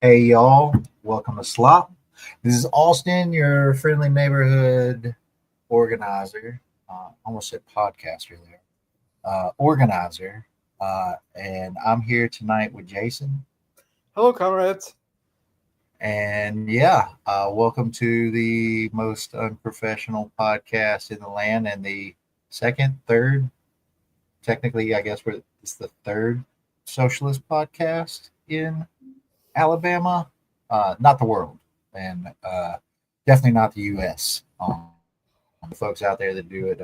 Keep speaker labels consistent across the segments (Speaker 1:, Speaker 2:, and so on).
Speaker 1: Hey y'all, welcome to SLOP. This is Austin, your friendly neighborhood organizer. Almost said podcaster there. Organizer. And I'm here tonight with Jason.
Speaker 2: Hello, comrades.
Speaker 1: And welcome to the most unprofessional podcast in the land and the third, technically, I guess it's the third socialist podcast in Alabama, not the world, and definitely not the U.S. The folks out there that do it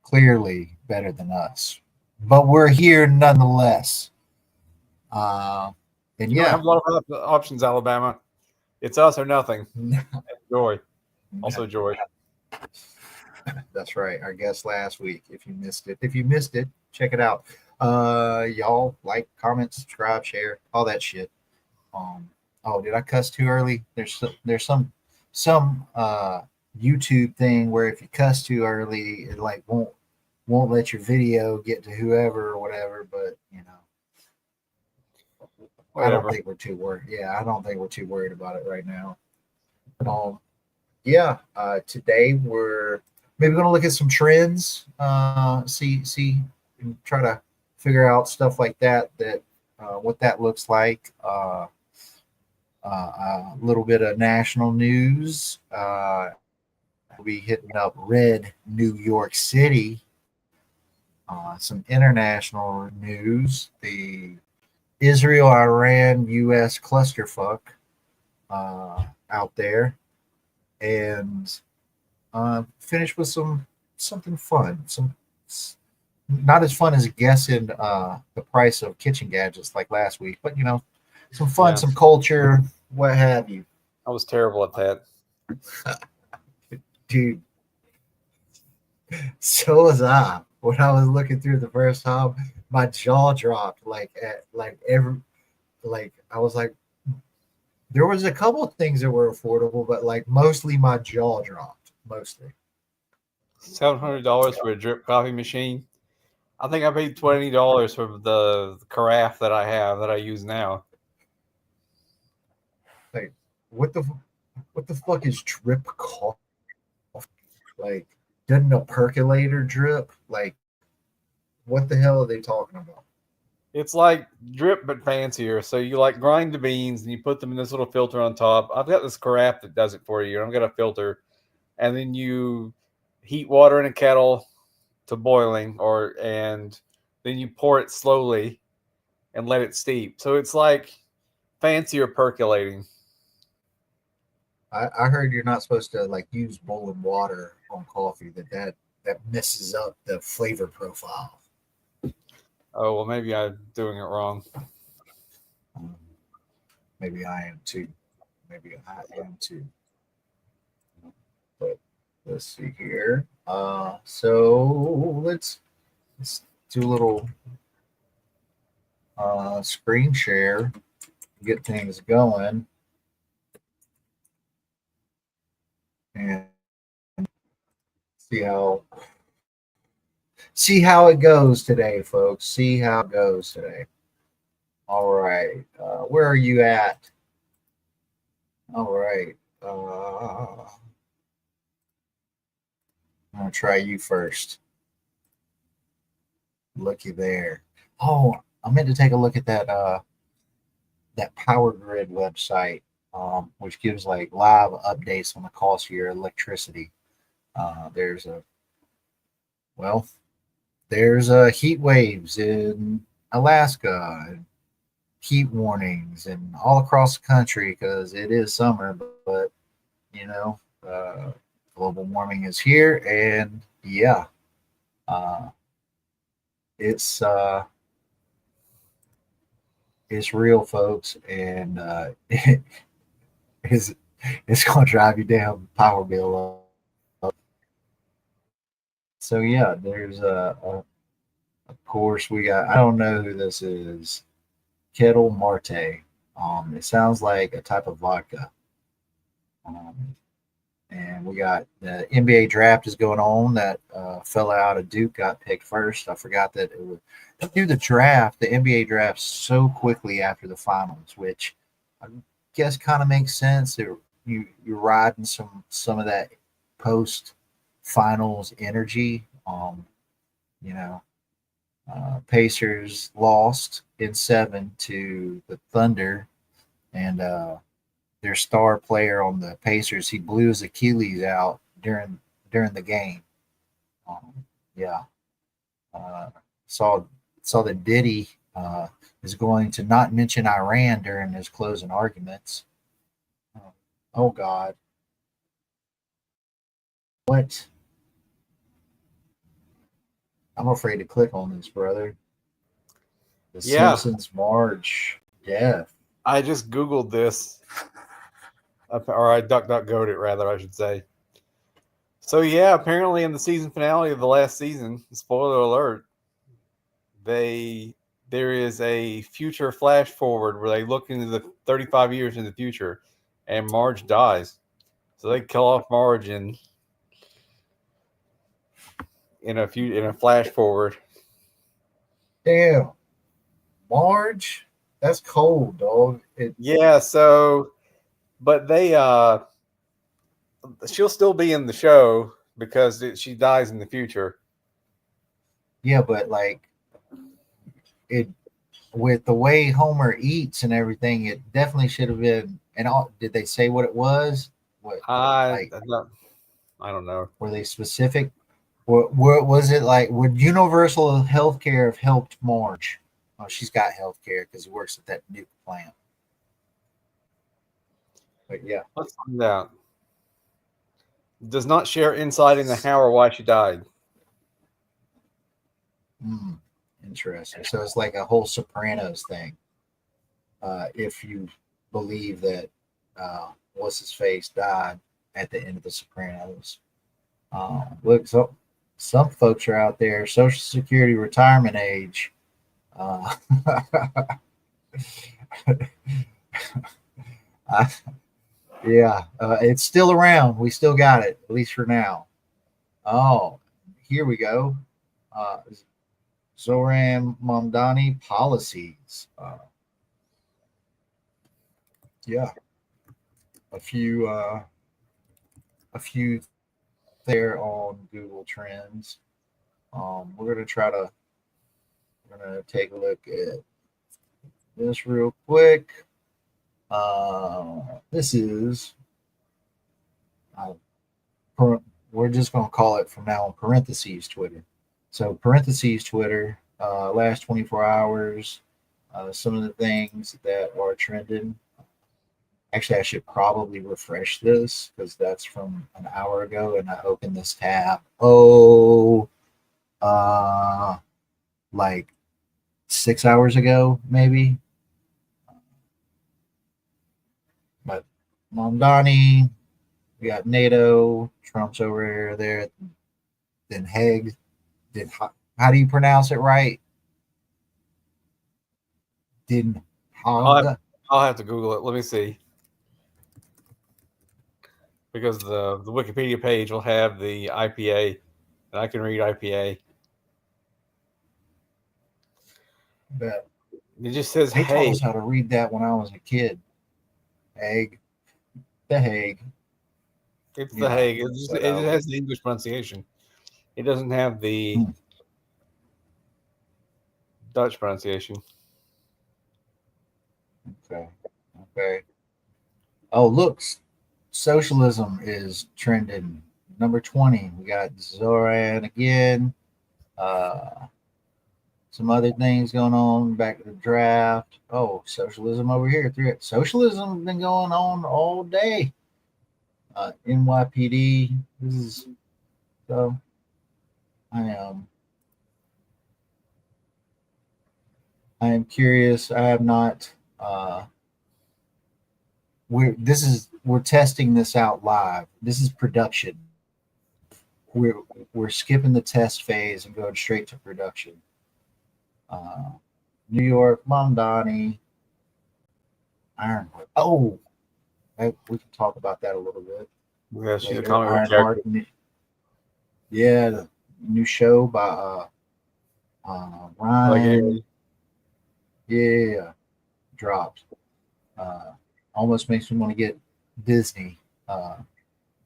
Speaker 1: clearly better than us, but we're here nonetheless. Uh, and
Speaker 2: You don't
Speaker 1: yeah,
Speaker 2: have a lot of options, Alabama. It's us or nothing. Joy. Also joy.
Speaker 1: That's right. Our guest last week. If you missed it, check it out. Y'all like, comment, subscribe, share, all that shit. Oh, did I cuss too early? There's some YouTube thing where if you cuss too early, it like won't let your video get to whoever or whatever. But I don't
Speaker 2: Whatever.
Speaker 1: think we're too worried. Yeah, I don't think we're too worried about it right now. Today we're maybe going to look at some trends, see, and try to figure out stuff like that. What that looks like. A little bit of national news. We'll be hitting up Red New York City. Some international news. The Israel, Iran, U.S. clusterfuck out there. And finish with something fun. Not as fun as guessing the price of kitchen gadgets like last week, but some fun,
Speaker 2: Yeah.
Speaker 1: some culture, what have you.
Speaker 2: I was terrible at that.
Speaker 1: Dude, so was I. When I was looking through the first time, my jaw dropped. I was like, there was a couple of things that were affordable, but like mostly my jaw dropped. Mostly.
Speaker 2: $700 for a drip coffee machine. I think I paid $20 for the carafe that I have that I use now.
Speaker 1: Like, what the fuck is drip coffee? Like, doesn't a percolator drip? Like, what the hell are they talking about?
Speaker 2: It's like drip but fancier. So you like grind the beans and you put them in this little filter on top. I've got this carafe that does it for you. I've got a filter, and then you heat water in a kettle to boiling, and then you pour it slowly and let it steep. So it's like fancier percolating.
Speaker 1: I heard you're not supposed to like use boiling water on coffee. That messes up the flavor profile.
Speaker 2: Oh well, maybe I'm doing it wrong.
Speaker 1: Um, maybe I am too. Maybe I am too. But let's see here. So let's do a little screen share, get things going, and see how it goes today, folks. See how it goes today. All right. Where are you at? All right. I'm going to try you first. Looky there. Oh, I meant to take a look at that Power Grid website, which gives like live updates on the cost of your electricity. There's heat waves in Alaska, and heat warnings, and all across the country because it is summer. But you know, global warming is here, and uh, it's it's real, folks, and it's it's gonna drive you down power bill. So yeah, there's of course we got. I don't know who this is. Kettle Marte. It sounds like a type of vodka. Um, And we got the NBA draft is going on. That fella out of Duke got picked first. I forgot that it was do the draft, the NBA draft so quickly after the finals, which I guess kind of makes sense. You're riding some of that post finals energy. You know, Pacers lost in 7 to the Thunder, and their star player on the Pacers, he blew his Achilles out during the game. Yeah, uh, saw that Diddy is going to not mention Iran during his closing arguments. Oh God, what? I'm afraid to click on this, brother. The
Speaker 2: Yeah,
Speaker 1: Simpsons Marge death.
Speaker 2: I just Googled this, or I DuckDuckGo'd it rather, I should say. So yeah, apparently in the season finale of the last season, spoiler alert, there is a future flash forward where they look into the 35 years in the future, and Marge dies. So they kill off Marge in a flash forward.
Speaker 1: Damn, Marge. That's cold, dog.
Speaker 2: Yeah. So, but she'll still be in the show because she dies in the future.
Speaker 1: Yeah, but like it with the way Homer eats and everything, it definitely should have been. And all, did they say what it was? What
Speaker 2: I
Speaker 1: like
Speaker 2: I don't know.
Speaker 1: were they specific? What was it like? Would universal healthcare have helped Marge? Oh, she's got healthcare because he works at that nuke plant. But yeah,
Speaker 2: Let's find out. Does not share insight into how or why she died.
Speaker 1: mm, interesting. So it's like a whole Sopranos thing. If you believe that what's his face died at the end of the Sopranos. Look, so some folks are out there, Social Security retirement age. Uh, I, yeah, it's still around. We still got it, at least for now. Oh, here we go. Uh, Zoran Mamdani policies. Yeah, a few, a few there on Google Trends. We're gonna take a look at this real quick. This is uh, we're just going to call it from now on parentheses Twitter. So parentheses Twitter, last 24 hours, some of the things that are trending. Actually, I should probably refresh this because that's from an hour ago, and I opened this tab. Oh, like 6 hours ago, maybe. But Mondani, we got NATO, Trump's over there. Then Haig. Did how do you pronounce it right? Did
Speaker 2: I'll have,
Speaker 1: Haga?
Speaker 2: I'll have to Google it. Let me see. Because the Wikipedia page will have the IPA, and I can read IPA.
Speaker 1: But
Speaker 2: It just says
Speaker 1: they taught
Speaker 2: hey.
Speaker 1: us how to read that when I was a kid. Haig, the Hague.
Speaker 2: It's the
Speaker 1: Yeah,
Speaker 2: Hague.
Speaker 1: but
Speaker 2: It has the English pronunciation. It doesn't have the Dutch pronunciation.
Speaker 1: okay, okay. Oh, look, socialism is trending. Number 20. We got Zoran again. Uh, some other things going on. Back to the draft. Oh, socialism over here. Socialism has been going on all day. NYPD. This is so. I am curious. I have not. We're testing this out live. This is production. We're skipping the test phase and going straight to production. Uh, New York, Mondani, Ironwood. Oh, we can talk about that a little bit.
Speaker 2: Yeah, she's a
Speaker 1: later.
Speaker 2: comic book
Speaker 1: Ironheart.
Speaker 2: character.
Speaker 1: Yeah, the new show by
Speaker 2: Like
Speaker 1: Ryan. Yeah, dropped. Uh, Almost makes me want to get Disney. But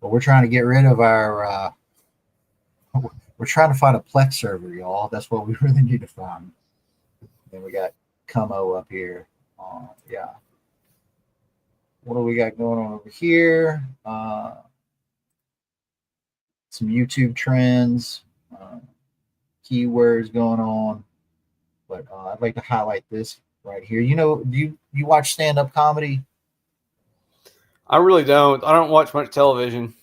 Speaker 1: we're trying to get rid of our. We're trying to find a Plex server, y'all. That's what we really need to find. Then we got Como up here. Yeah. What do we got going on over here? Some YouTube trends, keywords going on. But I'd like to highlight this right here. Do you watch stand up comedy?
Speaker 2: I really don't. I don't watch much television.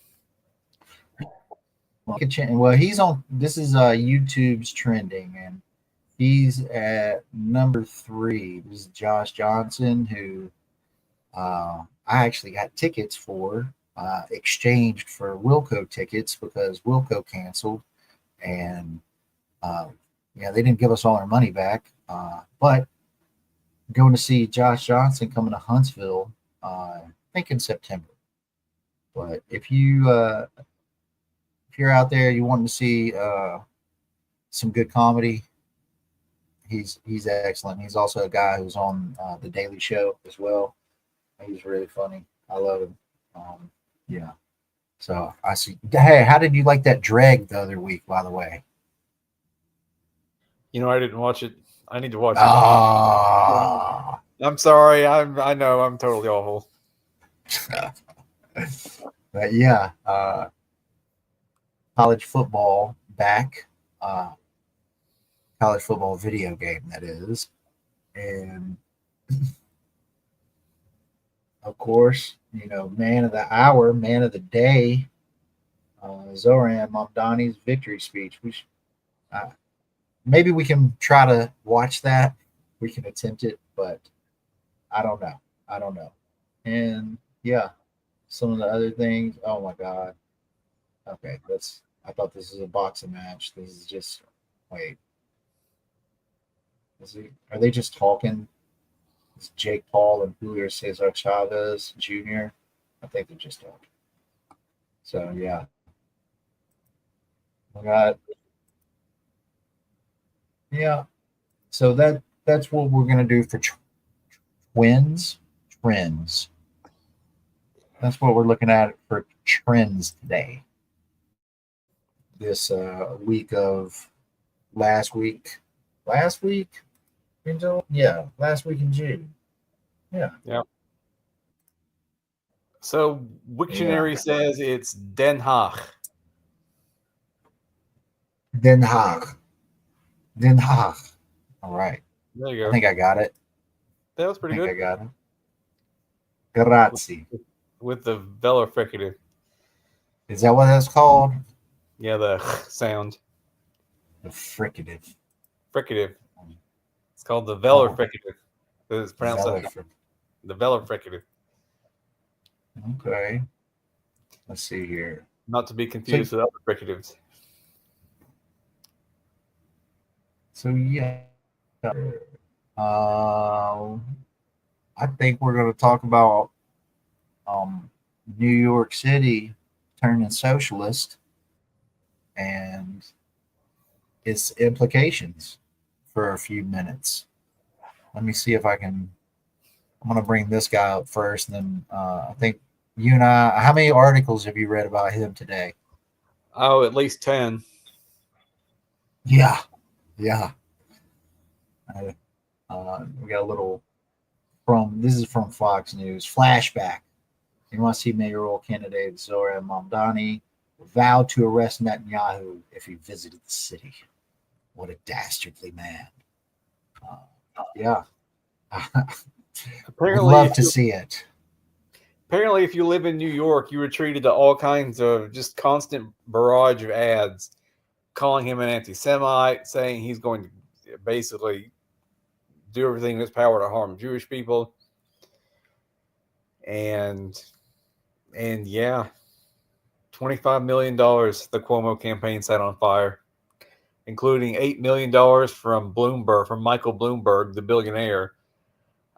Speaker 1: Well, he's on. This is YouTube's trending, and he's at number 3. This is Josh Johnson, who I actually got tickets for, exchanged for Wilco tickets because Wilco canceled, and yeah, they didn't give us all our money back. But going to see Josh Johnson coming to Huntsville, I think in September. But if you're out there, you want to see some good comedy, he's excellent. He's also a guy who's on the Daily Show as well. He's really funny. I love him. Yeah. So I see. Hey, how did you like that drag the other week? By the way.
Speaker 2: I didn't watch it. I need to watch it.
Speaker 1: Ah.
Speaker 2: I'm sorry. I know I'm totally awful.
Speaker 1: But yeah, college football back. College football video game, that is. And of course, man of the hour, man of the day, Zoran Mamdani's victory speech. Maybe we can try to watch that. We can attempt it, but I don't know. And yeah, some of the other things. Oh my God. Okay, I thought this was a boxing match. This is just. Wait. Are they just talking? It's Jake Paul and Julio Cesar Chavez Jr. I think they're just talking. So yeah, we got yeah. So that's what we're gonna do for twins trends. That's what we're looking at for trends today. This week of last week in June. Yeah, last week in June. Yeah.
Speaker 2: Yeah. So Wiktionary says it's Den Haag.
Speaker 1: Den Haag. Den Haag. All right.
Speaker 2: There you go.
Speaker 1: I think I got it.
Speaker 2: That was pretty good.
Speaker 1: I got it. Grazie.
Speaker 2: With the velar fricative.
Speaker 1: Is that what that's called?
Speaker 2: Yeah, the sound.
Speaker 1: The fricative.
Speaker 2: Fricative. It's called the velar fricative. It's pronounced the velar fricative.
Speaker 1: Okay. Let's see here.
Speaker 2: Not to be confused with other fricatives.
Speaker 1: So yeah. I think we're going to talk about New York City turning socialist and its implications for a few minutes. Let me see if I can. I'm going to bring this guy up first, and then I think you and I. How many articles have you read about him today?
Speaker 2: Oh, at least 10.
Speaker 1: Yeah. We got a little this is from Fox News. Flashback. NYC mayoral candidate Zoran Mamdani vowed to arrest Netanyahu if he visited the city. What a dastardly man. Yeah. We'd love to see it.
Speaker 2: Apparently, if you live in New York, you were treated to all kinds of just constant barrage of ads calling him an anti-Semite, saying he's going to basically do everything in his power to harm Jewish people. And yeah, $25 million the Cuomo campaign set on fire, including $8 million from Michael Bloomberg, the billionaire,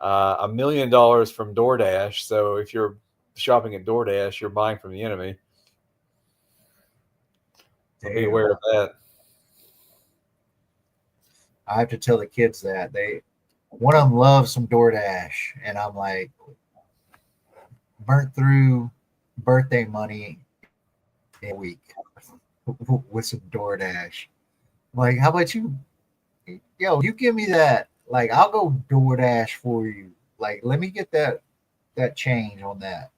Speaker 2: $1 million from DoorDash. So if you're shopping at DoorDash, you're buying from the enemy. So be aware of that.
Speaker 1: I have to tell the kids that one of them loves some DoorDash, and I'm like, burnt through birthday money in a week with some DoorDash. Like, how about you? Yo, you give me that. Like, I'll go DoorDash for you. Like, let me get that change on that.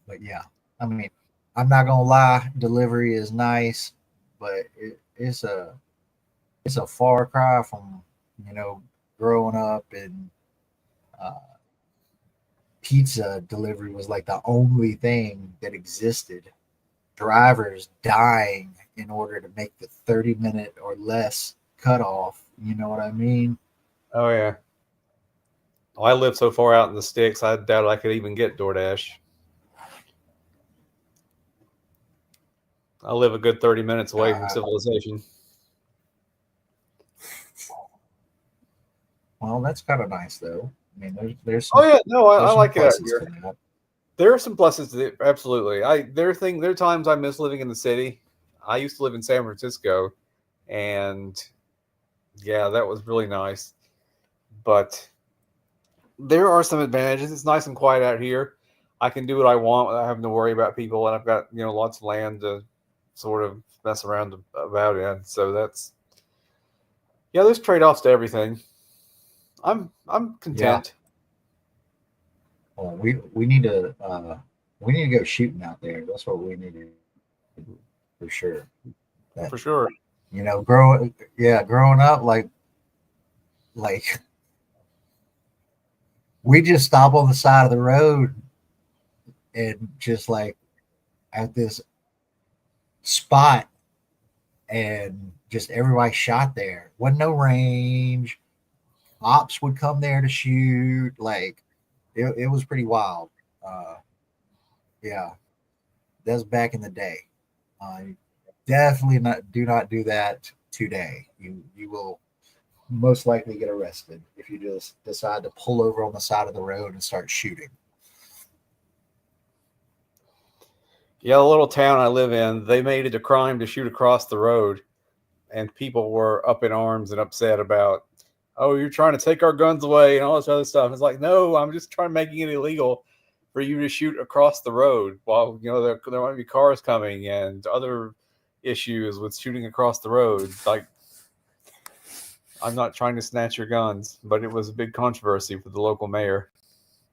Speaker 1: But yeah, I mean, I'm not gonna lie, delivery is nice, but it's a far cry from growing up, and uh, pizza delivery was like the only thing that existed. Drivers dying in order to make the 30-minute or less cutoff. You know what I mean?
Speaker 2: Oh yeah. Well, I live so far out in the sticks, I doubt I could even get DoorDash. I live a good 30 minutes away from civilization.
Speaker 1: Well, that's kind of nice, though. I mean, there's
Speaker 2: Oh yeah, no, I like it out here.
Speaker 1: that.
Speaker 2: There are some pluses to it, absolutely. There are times I miss living in the city. I used to live in San Francisco, and yeah, that was really nice. But there are some advantages. It's nice and quiet out here. I can do what I want without having to worry about people, and I've got lots of land to sort of mess around about in. So there's trade-offs to everything. I'm content.
Speaker 1: Yeah. Well, we need to go shooting out there. That's what we need to do for sure.
Speaker 2: For sure.
Speaker 1: Growing up, like we just stop on the side of the road and just like at this spot, and just everybody shot there. Wasn't no range. Ops would come there to shoot. Like it was pretty wild. Yeah, that's back in the day. Definitely do not do that today. You will most likely get arrested if you just decide to pull over on the side of the road and start shooting.
Speaker 2: Yeah, the little town I live in, they made it a crime to shoot across the road, and people were up in arms and upset about, oh, you're trying to take our guns away and all this other stuff. It's like, no, I'm just trying making it illegal for you to shoot across the road while there might be cars coming and other issues with shooting across the road. Like, I'm not trying to snatch your guns, but it was a big controversy for the local mayor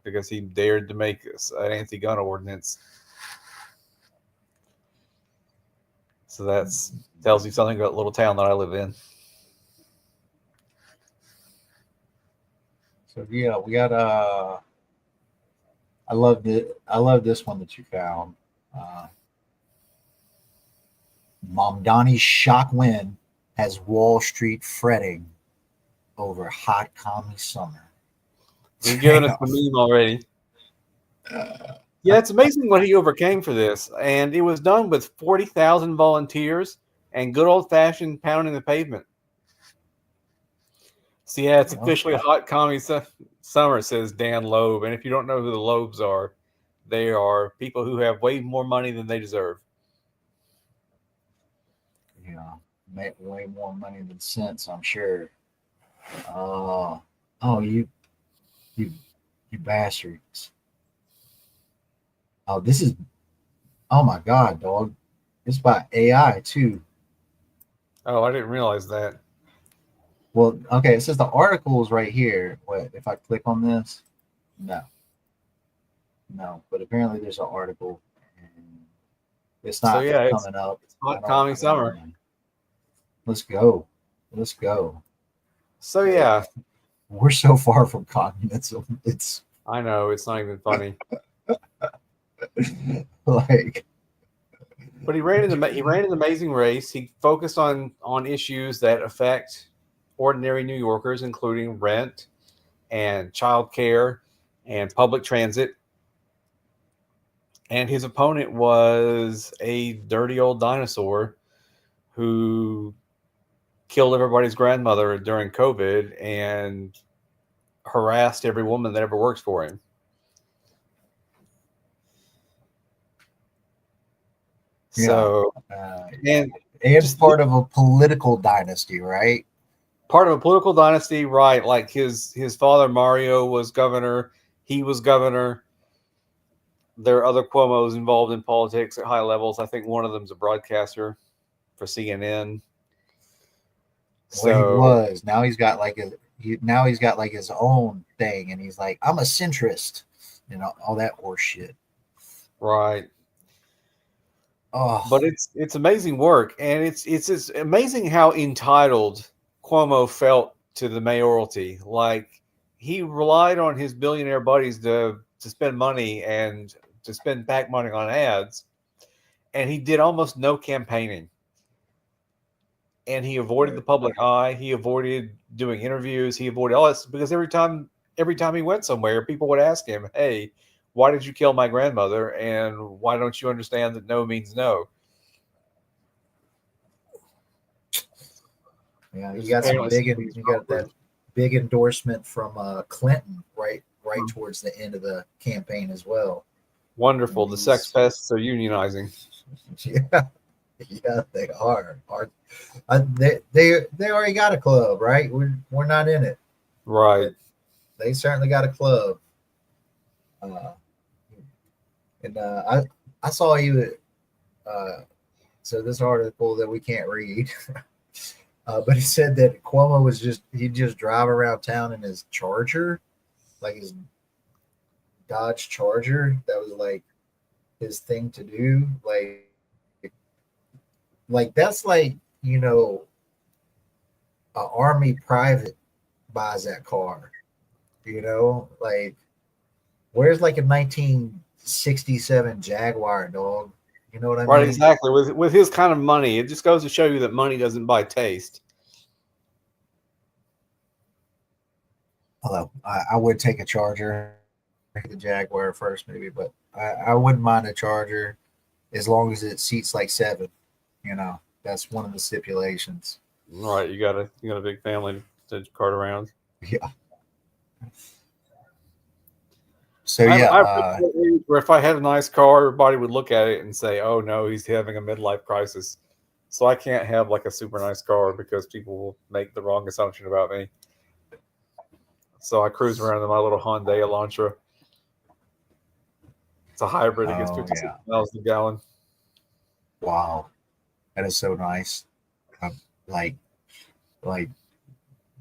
Speaker 2: because he dared to make an anti-gun ordinance. So that tells you something about the little town that I live in.
Speaker 1: So yeah, we got I love this one that you found. Mamdani's shock win has Wall Street fretting over hot commie summer.
Speaker 2: You've given us the meme already. Yeah, it's amazing what he overcame for this. And it was done with 40,000 volunteers and good old-fashioned pounding the pavement. So yeah, it's officially a hot commie summer, says Dan Loeb. And if you don't know who the Loebs are, they are people who have way more money than they deserve.
Speaker 1: Yeah, make way more money than sense, I'm sure. You bastards. Oh, this is, oh my God, dog. It's by AI too.
Speaker 2: Oh, I didn't realize that.
Speaker 1: Well, okay, it says the article is right here. What if I click on this? No, but apparently there's an article, and it's not coming up.
Speaker 2: It's hot commie summer.
Speaker 1: Let's go.
Speaker 2: So yeah,
Speaker 1: we're so far from communism.
Speaker 2: I know, it's not even funny.
Speaker 1: Like,
Speaker 2: but he ran an amazing race. He focused on issues that affect ordinary New Yorkers, including rent and childcare and public transit. And his opponent was a dirty old dinosaur who killed everybody's grandmother during COVID and harassed every woman that ever works for him. So, and
Speaker 1: it's part of a political dynasty, right?
Speaker 2: Part of a political dynasty, right? Like his father Mario was governor. He was governor. There are other Cuomos involved in politics at high levels. I think one of them's a broadcaster for CNN.
Speaker 1: Well, he was. Now he's got like his own thing, and he's like, I'm a centrist, all that horse shit.
Speaker 2: Right.
Speaker 1: Oh,
Speaker 2: but it's amazing work, and it's amazing how entitled Cuomo felt to the mayoralty. Like, he relied on his billionaire buddies to spend money and to spend back money on ads, and he did almost no campaigning. And he avoided the public eye. He avoided doing interviews. He avoided all that, because every time he went somewhere, people would ask him, "Hey, why did you kill my grandmother? And why don't you understand that no means no?"
Speaker 1: Yeah, you got that big endorsement from Clinton right towards the end of the campaign as well.
Speaker 2: Wonderful. The sex pests are unionizing.
Speaker 1: Yeah, they are. They already got a club, right? We're not in it,
Speaker 2: right?
Speaker 1: But they certainly got a club. I saw you. So this article that we can't read, but he said that Cuomo he'd just drive around town in his Charger, like his Dodge Charger. That was like his thing to do, like that's like, an army private buys that car, like where's like a 1967 Jaguar, dog? You know what I mean?
Speaker 2: Right, exactly. With his kind of money, it just goes to show you that money doesn't buy taste.
Speaker 1: Although I would take a Charger, the Jaguar first maybe, but I wouldn't mind a Charger as long as it seats like 7. That's one of the stipulations.
Speaker 2: Right, you got a big family to cart around.
Speaker 1: Yeah. So yeah,
Speaker 2: where if I had a nice car, everybody would look at it and say, "Oh no, he's having a midlife crisis." So I can't have like a super nice car because people will make the wrong assumption about me. So I cruise around in my little Hyundai Elantra. It's a hybrid. It gets 56 miles a gallon.
Speaker 1: Wow, that is so nice. Like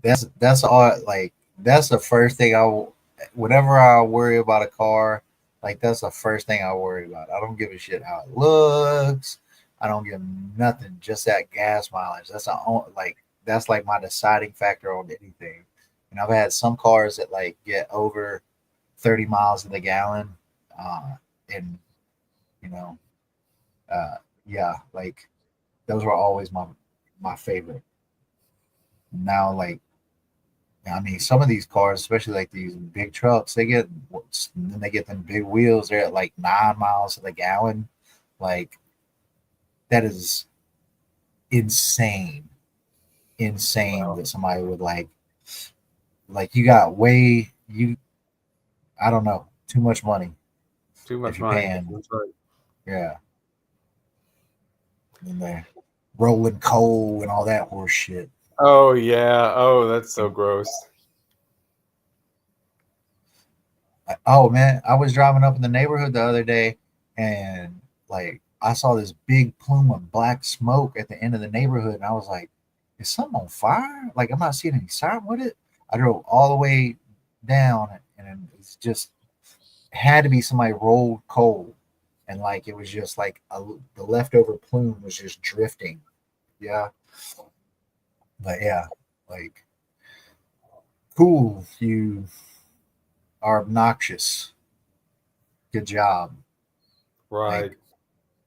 Speaker 1: that's all. Like that's the first thing whenever I worry about a car, like that's the first thing I worry about. I don't give a shit how it looks. I don't give nothing. Just that gas mileage. That's like my deciding factor on anything. And I've had some cars that like get over 30 miles to the gallon, and yeah, like those were always my favorite. Now, like, I mean, some of these cars, especially like these big trucks, they get them big wheels. They're at like 9 miles to the gallon. Like, that is insane. Wow. That somebody would like you got I don't know, too much money.
Speaker 2: Too much money. That's right.
Speaker 1: Yeah. And they're rolling coal and all that horse shit.
Speaker 2: Oh yeah. Oh, that's so gross.
Speaker 1: Oh man, I was driving up in the neighborhood the other day, and like I saw this big plume of black smoke at the end of the neighborhood, and I was like, "Is something on fire?" Like I'm not seeing any sign with it. I drove all the way down, and it's just had to be somebody rolled coal, and like it was just like the leftover plume was just drifting. Yeah, but yeah, like cool. You are obnoxious. Good job.
Speaker 2: Right.
Speaker 1: Like,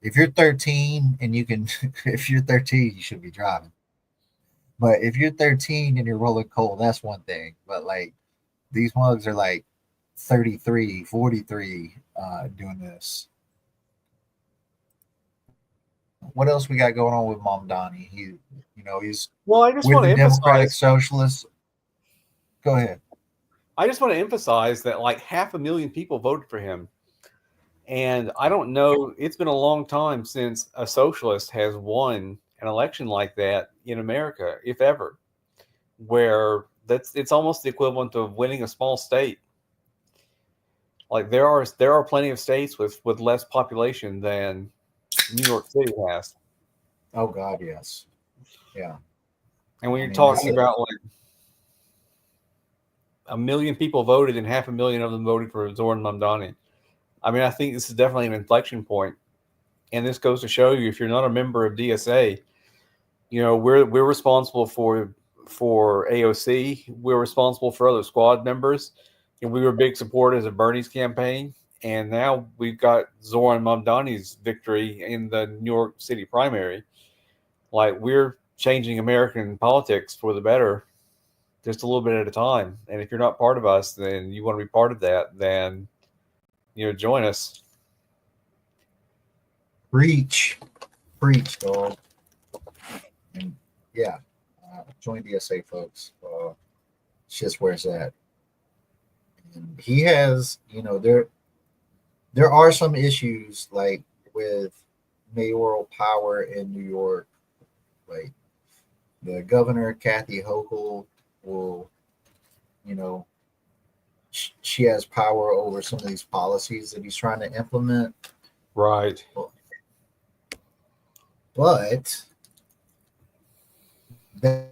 Speaker 1: if you're 13 and you can, if you're 13, you should be driving. But if you're 13 and you're rolling coal, that's one thing. But like these mugs are like 33, 43 doing this. What else we got going on with Mom Donnie? He's
Speaker 2: well, I just want to emphasize
Speaker 1: Democratic Socialists. Go ahead.
Speaker 2: I just want to emphasize that like 500,000 people voted for him. And I don't know, it's been a long time since a socialist has won an election like that in America, if ever, where it's almost the equivalent of winning a small state. Like there are plenty of states with less population than New York City has.
Speaker 1: Oh God, yes. Yeah.
Speaker 2: And when
Speaker 1: I
Speaker 2: you're
Speaker 1: mean,
Speaker 2: talking about like 1 million people voted and 500,000 of them voted for Zoran Mamdani, I mean, I think this is definitely an inflection point. And this goes to show you, if you're not a member of DSA, you know, we're responsible for AOC. We're responsible for other squad members. And we were big supporters of Bernie's campaign. And now we've got Zoran Mamdani's victory in the New York City primary. Like, we're changing American politics for the better, just a little bit at a time. And if you're not part of us, then you want to be part of that, then, you know, join us.
Speaker 1: preach, dog. And yeah, join DSA, folks. It's just where it's at. And he has, you know, there are some issues like with mayoral power in New York. Like the governor, Kathy Hochul, will, you know, she has power over some of these policies that he's trying to implement.
Speaker 2: Right.
Speaker 1: But that,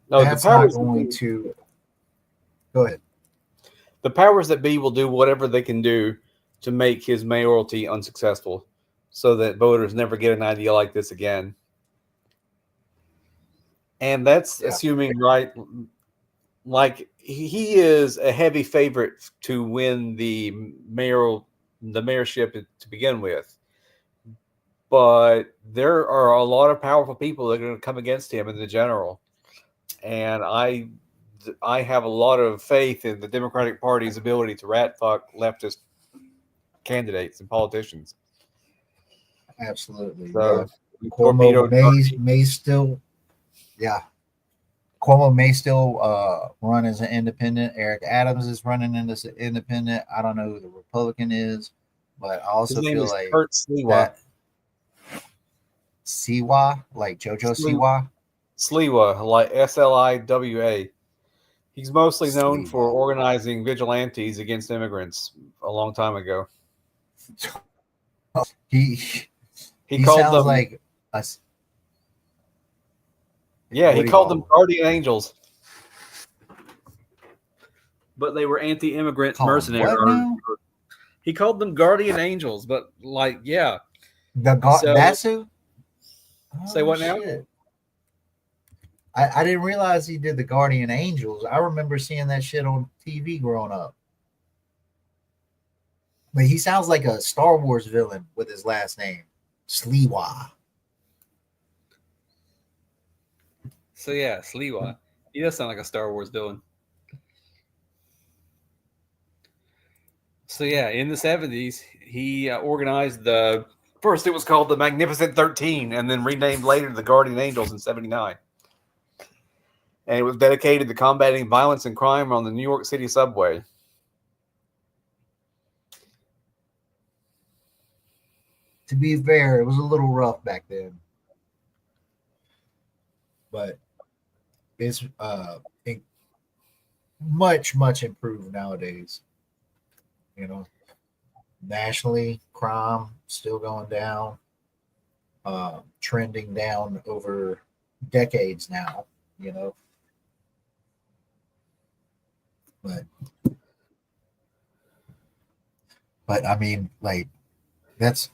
Speaker 2: No,
Speaker 1: that's
Speaker 2: the
Speaker 1: not
Speaker 2: powers
Speaker 1: going to go ahead.
Speaker 2: The powers that be will do whatever they can do to make his mayoralty unsuccessful, so that voters never get an idea like this again. And that's assuming, right? Like, he is a heavy favorite to win the mayorship to begin with. But there are a lot of powerful people that are going to come against him in the general. And I have a lot of faith in the Democratic Party's ability to rat fuck leftist candidates and politicians.
Speaker 1: Absolutely.
Speaker 2: So,
Speaker 1: yeah. Cuomo may still, yeah. Cuomo may still run as an independent. Eric Adams is running as an independent. I don't know who the Republican is, but I also feel like
Speaker 2: Kurt Sliwa.
Speaker 1: that Siwa, like JoJo Siwa.
Speaker 2: Sliwa, like Sliwa. He's mostly known
Speaker 1: Sliwa.
Speaker 2: for organizing vigilantes against immigrants a long time ago.
Speaker 1: He
Speaker 2: called
Speaker 1: sounds
Speaker 2: them
Speaker 1: like a.
Speaker 2: Yeah, he called them guardian angels. But they were anti-immigrant mercenaries. He called them guardian angels, but like, yeah.
Speaker 1: That's who?
Speaker 2: Say what now?
Speaker 1: Shit. I didn't realize he did the Guardian Angels. I remember seeing that shit on TV growing up. But he sounds like a Star Wars villain with his last name, Sliwa.
Speaker 2: So yeah, Sliwa. He does sound like a Star Wars villain. So yeah, in the 70s, he organized first it was called the Magnificent 13, and then renamed later the Guardian Angels in 79. And it was dedicated to combating violence and crime on the New York City subway.
Speaker 1: To be fair, it was a little rough back then. But it's much improved nowadays. You know, nationally, crime still going down, trending down over decades now, you know. But I mean, like, that's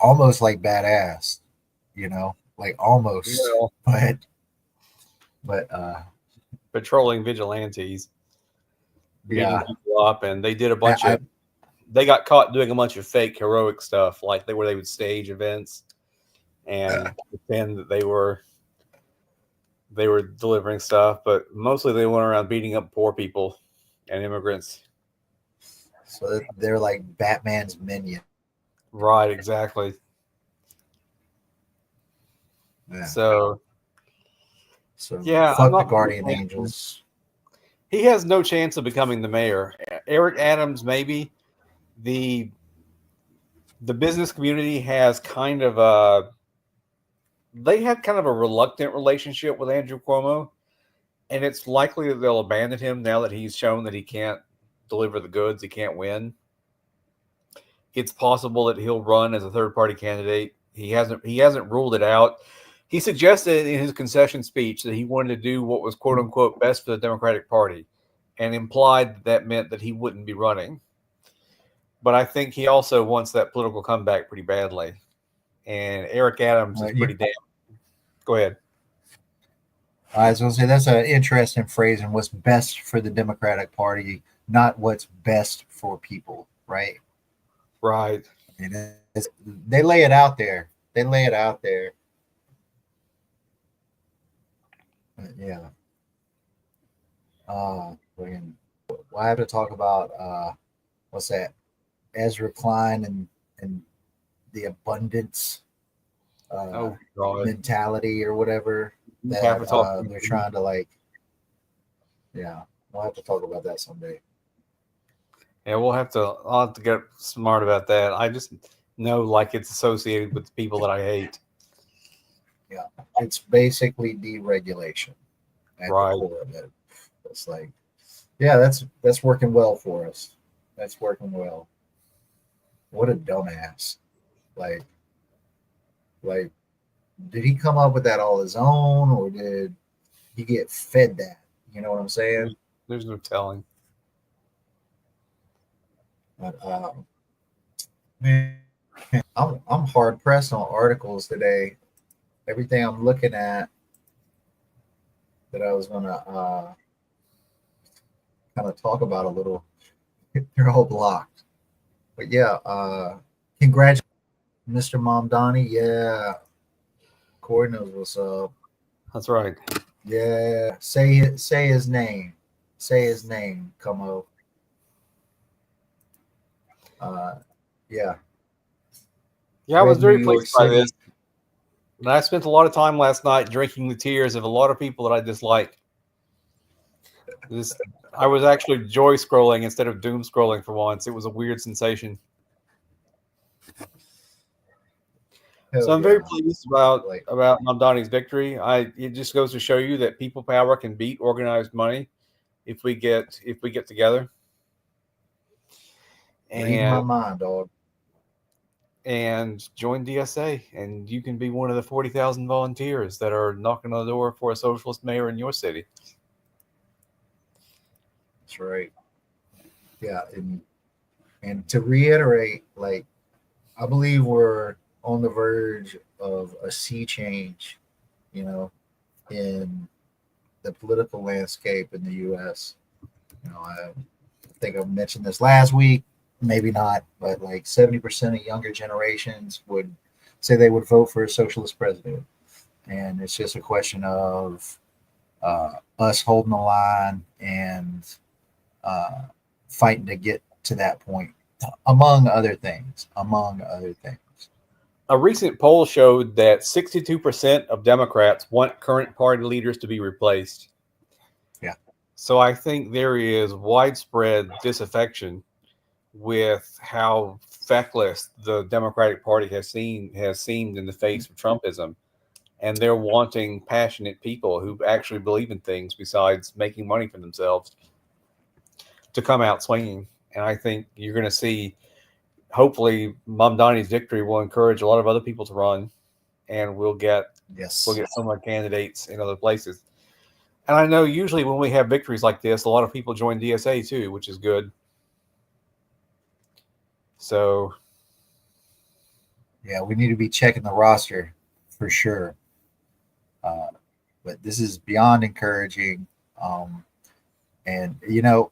Speaker 1: almost like badass, you know, like almost. Yeah. But
Speaker 2: patrolling vigilantes, beating people up, and they did a bunch
Speaker 1: of.
Speaker 2: They got caught doing a bunch of fake heroic stuff, like they would stage events and pretend that they were delivering stuff, but mostly they went around beating up poor people and immigrants.
Speaker 1: So they're like Batman's minion.
Speaker 2: Right, exactly.
Speaker 1: Yeah.
Speaker 2: So
Speaker 1: yeah, fuck the Guardian Angels.
Speaker 2: He has no chance of becoming the mayor. Eric Adams, maybe. The business community has kind of they had kind of a reluctant relationship with Andrew Cuomo, and it's likely that they'll abandon him now that he's shown that he can't deliver the goods, he can't win. It's possible that he'll run as a third-party candidate. He hasn't ruled it out. He suggested in his concession speech that he wanted to do what was "quote unquote" best for the Democratic Party, and implied that meant that he wouldn't be running. But I think he also wants that political comeback pretty badly. And Eric Adams is pretty damn. Go ahead.
Speaker 1: I was going to say that's an interesting phrase, and what's best for the Democratic Party, not what's best for people, right?
Speaker 2: Right.
Speaker 1: They lay it out there. They lay it out there. Yeah. We'll have to talk about what's that? Ezra Klein and the abundance mentality or whatever that they're trying to like. Yeah, we'll have to talk about that someday.
Speaker 2: Yeah, I'll have to get smart about that. I just know like it's associated with people that I hate.
Speaker 1: Yeah, it's basically deregulation at
Speaker 2: right.
Speaker 1: the core of it. It's like, yeah, that's working well for us. That's working well. What a dumbass! Like, did he come up with that all his own, or did he get fed that? You know what I'm saying?
Speaker 2: There's no telling.
Speaker 1: But man, I'm hard pressed on articles today. Everything I'm looking at that I was gonna kind of talk about a little, they're all blocked. But yeah, congratulations, Mr. Mamdani. Yeah, Corey knows what's up.
Speaker 2: That's right.
Speaker 1: Yeah, say his name. Say his name. Come on. Yeah.
Speaker 2: Yeah, I was very pleased by this. And I spent a lot of time last night drinking the tears of a lot of people that I dislike. I was actually joy scrolling instead of doom scrolling for once. It was a weird sensation. So I'm very pleased about Mamdani's victory. It just goes to show you that people power can beat organized money if we get together.
Speaker 1: Read my mind, dog.
Speaker 2: And join DSA, and you can be one of the 40,000 volunteers that are knocking on the door for a socialist mayor in your city.
Speaker 1: That's right. Yeah, and to reiterate, like, I believe we're on the verge of a sea change, you know, in the political landscape in the U.S. You know, I think I mentioned this last week, maybe not, but like 70% of younger generations would say they would vote for a socialist president. And it's just a question of us holding the line and fighting to get to that point, among other things.
Speaker 2: A recent poll showed that 62% of Democrats want current party leaders to be replaced.
Speaker 1: Yeah.
Speaker 2: So I think there is widespread disaffection with how feckless the Democratic Party has seemed in the face of Trumpism. And they're wanting passionate people who actually believe in things besides making money for themselves to come out swinging. And I think you're going to see, hopefully, Mamdani's victory will encourage a lot of other people to run, and we'll get similar candidates in other places. And I know usually when we have victories like this, a lot of people join DSA too, which is good. So,
Speaker 1: yeah, we need to be checking the roster for sure. But this is beyond encouraging. And you know,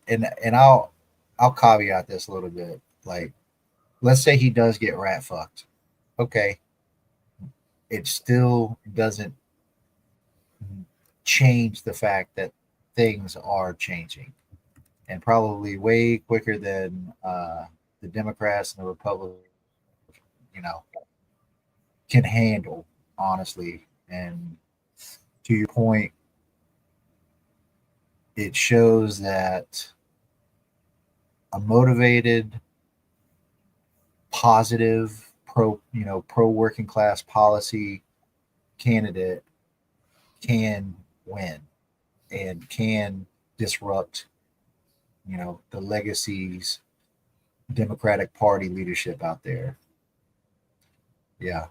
Speaker 1: and I'll caveat this a little bit. Like, let's say he does get rat fucked. Okay. It still doesn't change the fact that things are changing, and probably way quicker than the Democrats and the Republicans, you know, can handle, honestly. And to your point, it shows that a motivated, positive, pro working class policy candidate can win and can disrupt, the legacies Democratic Party leadership out there. Yeah.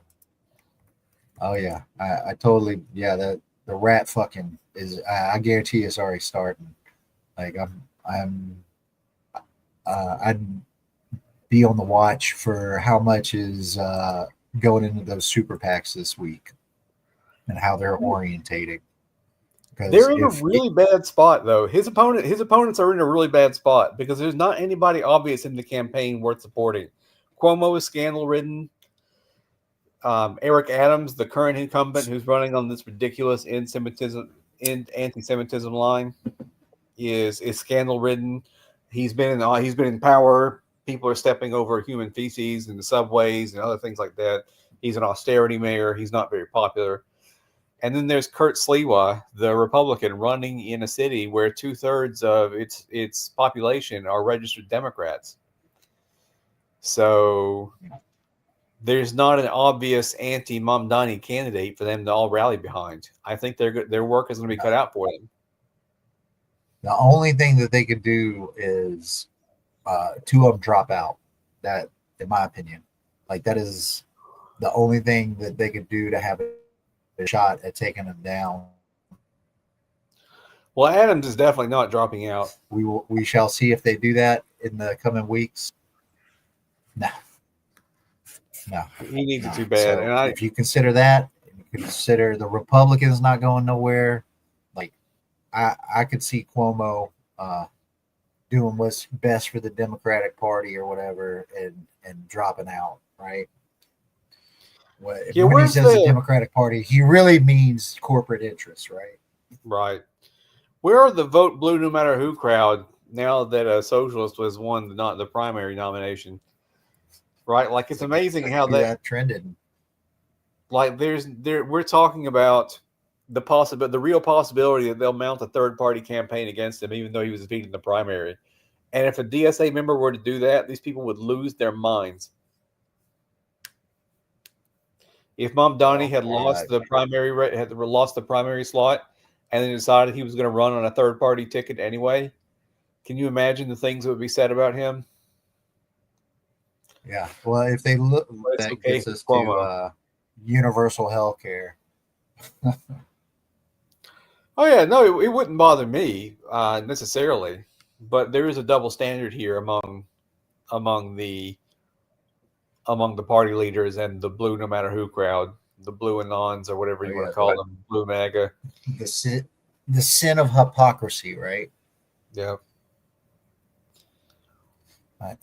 Speaker 1: Oh yeah. I totally, yeah, the rat fucking is, I guarantee it's already starting. Like I'd be on the watch for how much is going into those super PACs this week and how they're orientating. Because
Speaker 2: they're in a really bad spot, though. His opponents are in a really bad spot because there's not anybody obvious in the campaign worth supporting. Cuomo is scandal ridden. Eric Adams, the current incumbent who's running on this ridiculous anti-Semitism line, is scandal ridden. He's been in power. People are stepping over human feces in the subways and other things like that. He's an austerity mayor. He's not very popular. And then there's Kurt Sliwa, the Republican, running in a city where 2/3 of its population are registered Democrats. So there's not an obvious anti-Mamdani candidate for them to all rally behind. I think their work is going to be cut out for them.
Speaker 1: The only thing that they could do is two of them drop out. That, in my opinion, like that is the only thing that they could do to have a shot at taking them down.
Speaker 2: Well, Adams is definitely not dropping out.
Speaker 1: We shall see if they do that in the coming weeks. No,
Speaker 2: he needs it too bad.
Speaker 1: So
Speaker 2: and
Speaker 1: if you consider that, you consider the Republicans not going nowhere. Like I could see Cuomo doing what's best for the Democratic Party or whatever, and dropping out, right? When he says the Democratic Party, he really means corporate interests, right?
Speaker 2: Right. Where are the vote blue no matter who crowd now that a socialist was won the primary nomination? Right, like it's amazing how that
Speaker 1: trended.
Speaker 2: Like we're talking about the real possibility that they'll mount a third party campaign against him, even though he was defeated in the primary. And if a DSA member were to do that, these people would lose their minds. If Mamdani had lost the primary slot, and then decided he was going to run on a third party ticket anyway, can you imagine the things that would be said about him?
Speaker 1: Yeah. Well, if they look, that gets us to universal health care.
Speaker 2: Oh yeah, no, it wouldn't bother me necessarily, but there is a double standard here among the party leaders and the blue no matter who crowd, the blue anons or whatever you want to call them, blue MAGA.
Speaker 1: The sin of hypocrisy, right?
Speaker 2: Yeah.
Speaker 1: But,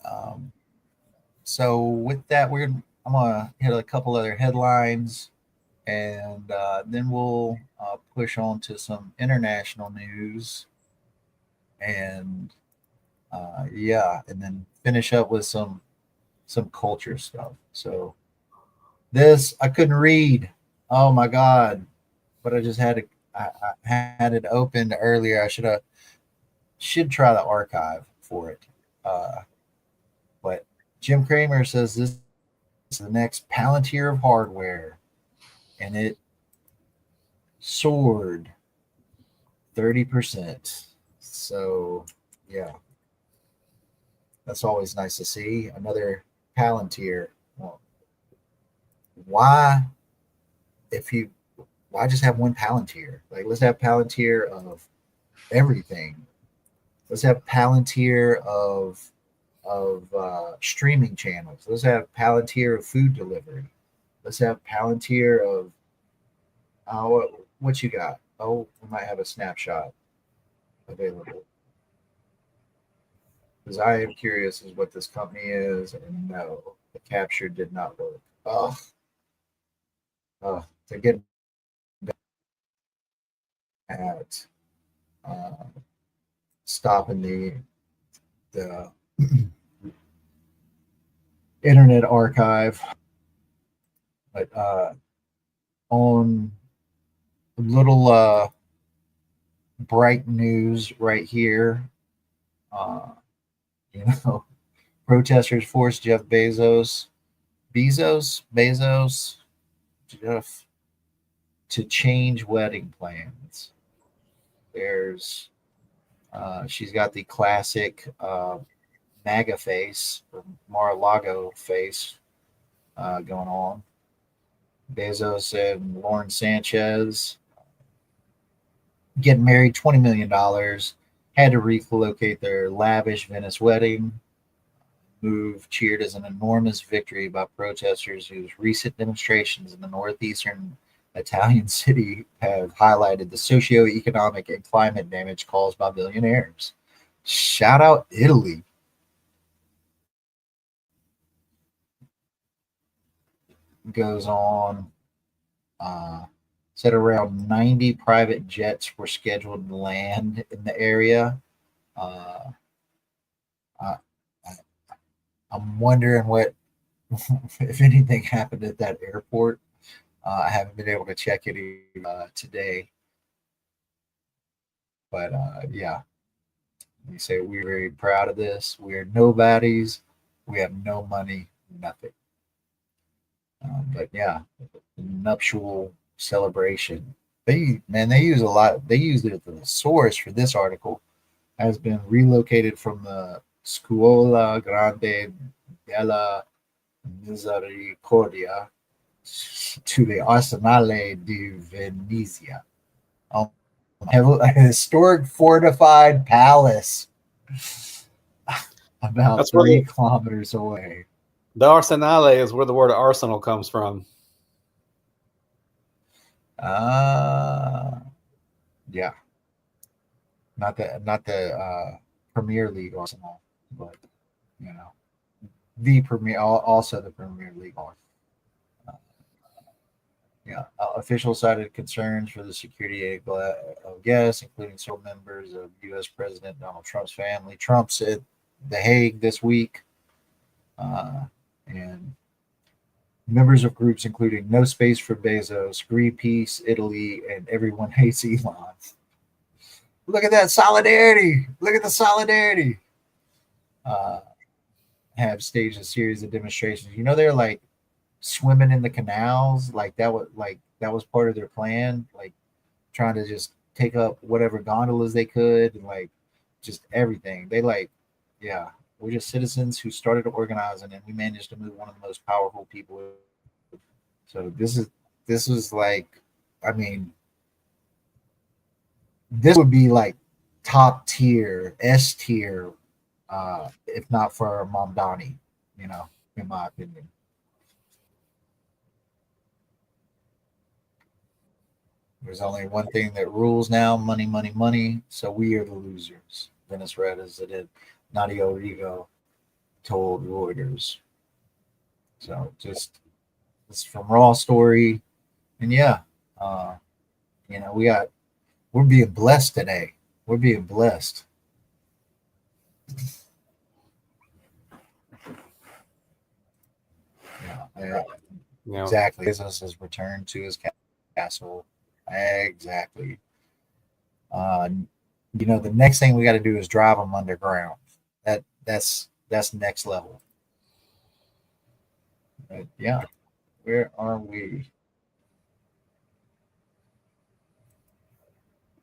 Speaker 1: so with that, I'm gonna hit a couple other headlines, and then we'll push on to some international news, and and then finish up with some culture stuff. So this I couldn't read. Oh my god! But I just had it. I had it opened earlier. I should try the archive for it. But Jim Cramer says this is the next Palantir of hardware, and it soared 30%. So yeah, that's always nice to see. Another Palantir. Well, why just have one Palantir? Like, let's have Palantir of everything. Let's have Palantir of streaming channels. Let's have Palantir of food delivery. Let's have Palantir of what you got? Oh, we might have a snapshot available. Because I am curious as what this company is, and no, the capture did not work. To get at stopping the Internet Archive, but on a little bright news right here. Uh, you know, protesters forced Bezos, Jeff, to change wedding plans. There's, she's got the classic MAGA face, or Mar-a-Lago face going on. Bezos and Lauren Sanchez getting married, $20 million, had to relocate their lavish Venice wedding. Move cheered as an enormous victory by protesters whose recent demonstrations in the northeastern Italian city have highlighted the socio-economic and climate damage caused by billionaires. Shout out Italy. Goes on. Said around 90 private jets were scheduled to land in the area. Uh, I, I'm wondering what, if anything, happened at that airport. I haven't been able to check it today, but yeah, they say we're very proud of this. We are nobodies. We have no money, nothing. But yeah, nuptial celebration. They use a lot. They used it as the source for this article. Has been relocated from the Scuola Grande della Misericordia to the Arsenale di Venezia, a historic fortified palace about
Speaker 2: That's
Speaker 1: 3 kilometers away.
Speaker 2: the Arsenale is where the word arsenal comes from.
Speaker 1: Yeah, not the Premier League Arsenal, but you know the Premier, also the Premier League. Yeah, officials cited concerns for the security of guests, including several members of U.S. President Donald Trump's family. Trump's at The Hague this week, and members of groups including No Space for Bezos, Greenpeace, Italy, and Everyone Hates Elon. Look at that solidarity! Look at the solidarity! Have staged a series of demonstrations. They're like swimming in the canals, like that was part of their plan, like trying to just take up whatever gondolas they could, and like just everything. They like, yeah, we're just citizens who started organizing, and we managed to move one of the most powerful people. So this was like, I mean, this would be like top tier, S tier, if not for Mamdani, in my opinion. There's only one thing that rules now: money, money, money. So we are the losers. Venice Red, as it did Nadia Rigo told Reuters. So just this from Raw Story. And yeah, we're being blessed today. We're being blessed. Yeah, exactly. Business has returned to his castle. Exactly. The next thing we got to do is drive them underground. That's next level. But yeah, where are we?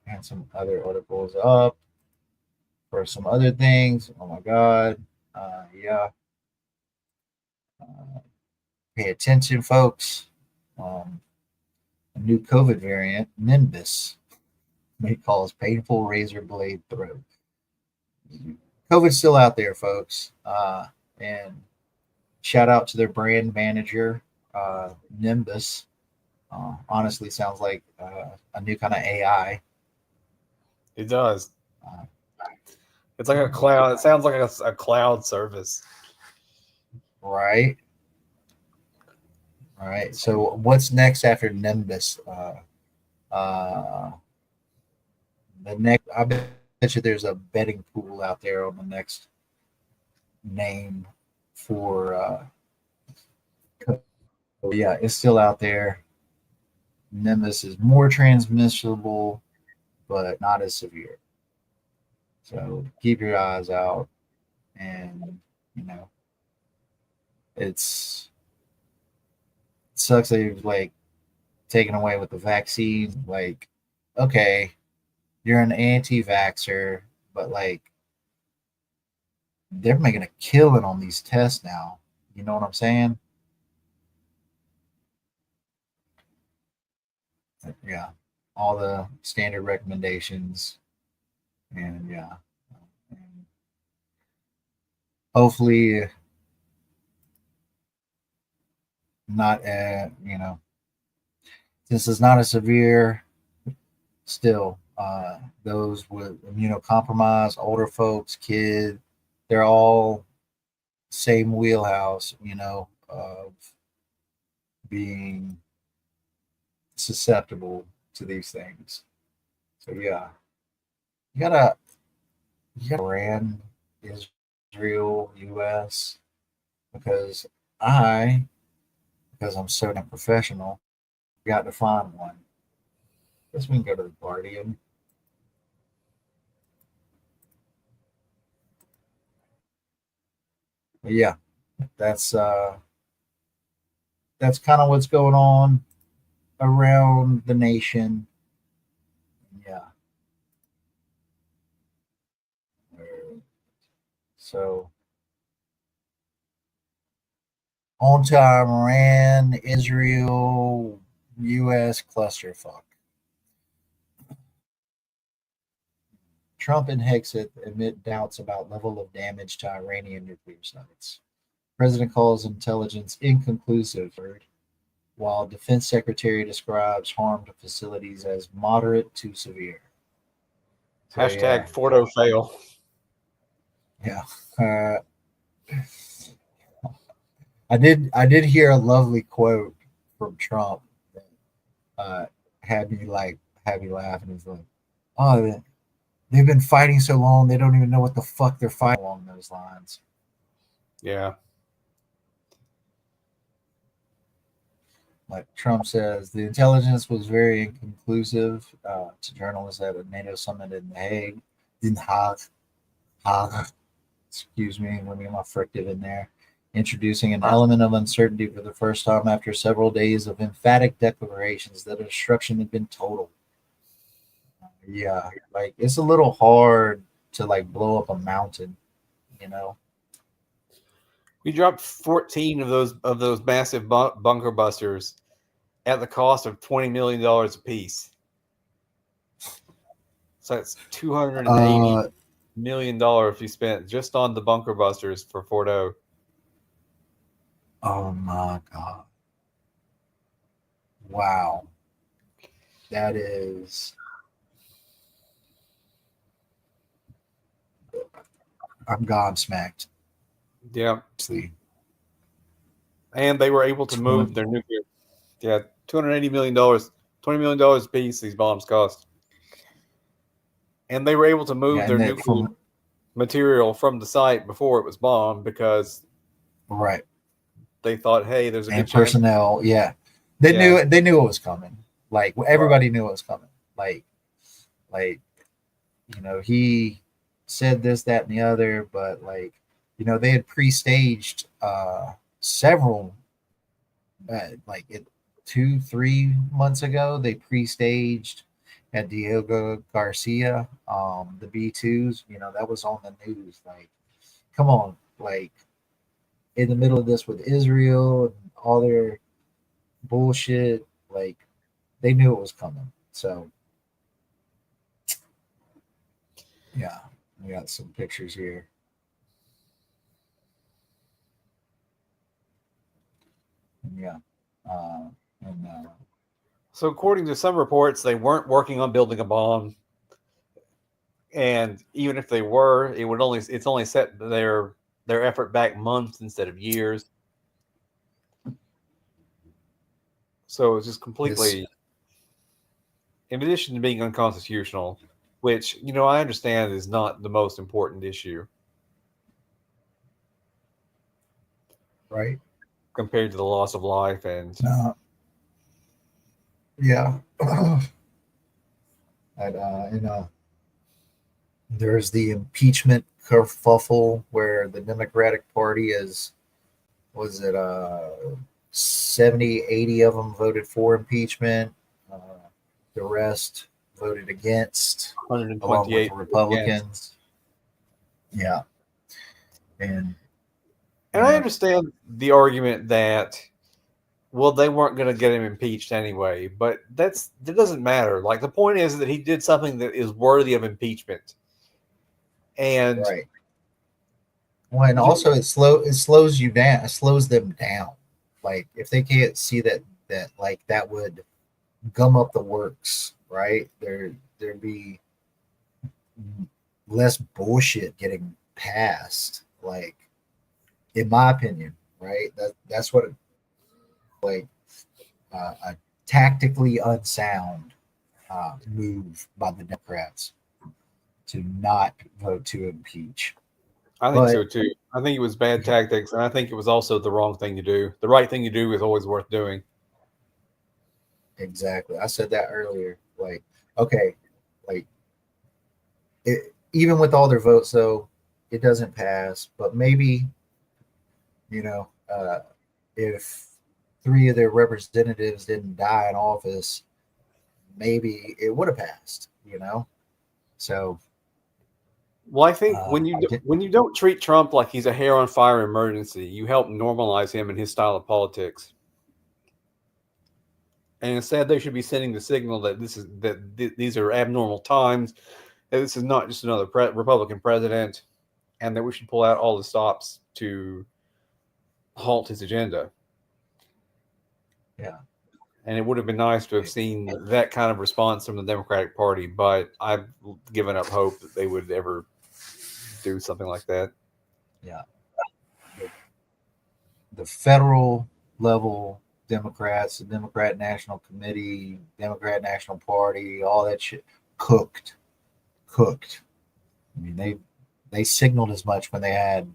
Speaker 1: And some other articles up for some other things. Oh my God. Yeah. Pay attention, folks. A new COVID variant, Nimbus, may cause painful razor blade throat. COVID's still out there, folks. And shout out to their brand manager, Nimbus. Honestly, sounds like a new kind of AI.
Speaker 2: It does. It's like a cloud. It sounds like a cloud service.
Speaker 1: Right. All right. So what's next after Nimbus? The next, I bet you there's a betting pool out there on the next name for. Yeah, it's still out there. Nimbus is more transmissible but not as severe. So keep your eyes out, and you know, it sucks that you've like taken away with the vaccine. Like, okay, you're an anti-vaxxer, but like they're making a killing on these tests now. You know what I'm saying? Yeah, all the standard recommendations, and yeah, and hopefully not. Since it's not as severe, still, those with immunocompromised, older folks, kids, they're all same wheelhouse. Of being susceptible to these things. So yeah, you gotta Iran, Israel, U.S. because I, because I'm so damn professional, got to find one. Guess we can go to the Guardian. But yeah, that's that's kind of what's going on around the nation. Yeah. So on time, Iran, Israel, U.S. clusterfuck. Trump and Hexet admit doubts about level of damage to Iranian nuclear sites. President calls intelligence inconclusive, while Defense Secretary describes harm to facilities as moderate to severe. So,
Speaker 2: Hashtag Fordo fail.
Speaker 1: Yeah. I did hear a lovely quote from Trump that had me laughing. It's like, oh, they've been fighting so long they don't even know what the fuck they're fighting along those lines.
Speaker 2: Yeah.
Speaker 1: Like Trump says, the intelligence was very inconclusive to journalists at a NATO summit in The Hague. Den Haag. Excuse me, let me get my frictive in there. Introducing an element of uncertainty for the first time after several days of emphatic declarations that destruction had been total. Yeah, like it's a little hard to like blow up a mountain, you know.
Speaker 2: We dropped 14 of those massive bunker busters at the cost of $20 million a piece. So that's $280 million if you spent just on the bunker busters for Fordo.
Speaker 1: Oh my god! Wow, that is. I'm gobsmacked.
Speaker 2: Yeah.
Speaker 1: See.
Speaker 2: And they were able to move their nuclear. Yeah, $280 million, $20 million a piece these bombs cost. And they were able to move their nuclear material from the site before it was bombed because
Speaker 1: right.
Speaker 2: They thought, hey, there's a good
Speaker 1: personnel,
Speaker 2: chance.
Speaker 1: yeah. They knew it was coming. Like everybody knew it was coming. Like he said this, that, and the other, but they had pre-staged several like 2-3 months ago. They pre-staged at Diego Garcia, the B2s. That was on the news. Like, come on, like in the middle of this with Israel and all their bullshit, like they knew it was coming. So yeah, we got some pictures here. Yeah.
Speaker 2: So according to some reports, they weren't working on building a bomb. And even if they were, it's only set their effort back months instead of years. So it's just completely, in addition to being unconstitutional, which, I understand is not the most important issue.
Speaker 1: Right.
Speaker 2: Compared to the loss of life and...
Speaker 1: yeah. There's the impeachment kerfuffle where the Democratic Party is, was it 70, 80 of them voted for impeachment. Uh, the rest voted against, along with
Speaker 2: 128
Speaker 1: the
Speaker 2: against.
Speaker 1: Republicans. Yeah. And
Speaker 2: I understand the argument that, well, they weren't going to get him impeached anyway, but that doesn't matter. Like, the point is that he did something that is worthy of impeachment. And
Speaker 1: right. Well, and also it slows you down. It slows them down. Like if they can't see that like that would gum up the works, right? There'd be less bullshit getting passed. Like, in my opinion, right? That's what like a tactically unsound move by the Democrats to not vote to impeach.
Speaker 2: I think so too. I think it was bad tactics, and I think it was also the wrong thing to do. The right thing to do is always worth doing.
Speaker 1: Exactly. I said that earlier. Like, okay, like even with all their votes, though, it doesn't pass. But maybe, you know, if three of their representatives didn't die in office, maybe it would have passed. So.
Speaker 2: Well, I think when you don't treat Trump like he's a hair on fire emergency, you help normalize him and his style of politics. And instead, they should be sending the signal that these are abnormal times, that this is not just another Republican president, and that we should pull out all the stops to halt his agenda.
Speaker 1: Yeah.
Speaker 2: And it would have been nice to have seen that kind of response from the Democratic Party, but I've given up hope that they would ever do something like that.
Speaker 1: Yeah. The federal level Democrats, the Democrat National Committee, Democrat National Party, all that shit cooked. I mean, they signaled as much when they had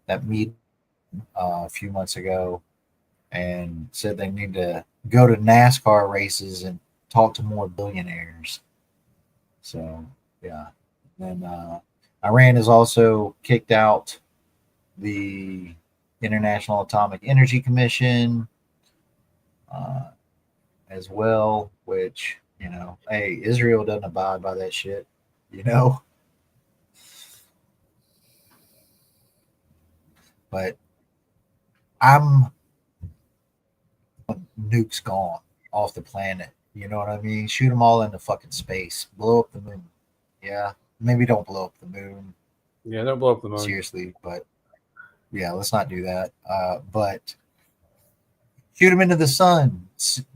Speaker 1: that meeting a few months ago and said they need to go to NASCAR races and talk to more billionaires. So yeah, and Iran has also kicked out the International Atomic Energy Commission as well, which, hey, Israel doesn't abide by that shit, But I'm nukes gone off the planet. You know what I mean? Shoot them all into fucking space. Blow up the moon. Yeah, maybe don't blow up the moon.
Speaker 2: Yeah, don't blow up the moon.
Speaker 1: Seriously, but yeah, let's not do that. But shoot him into the sun,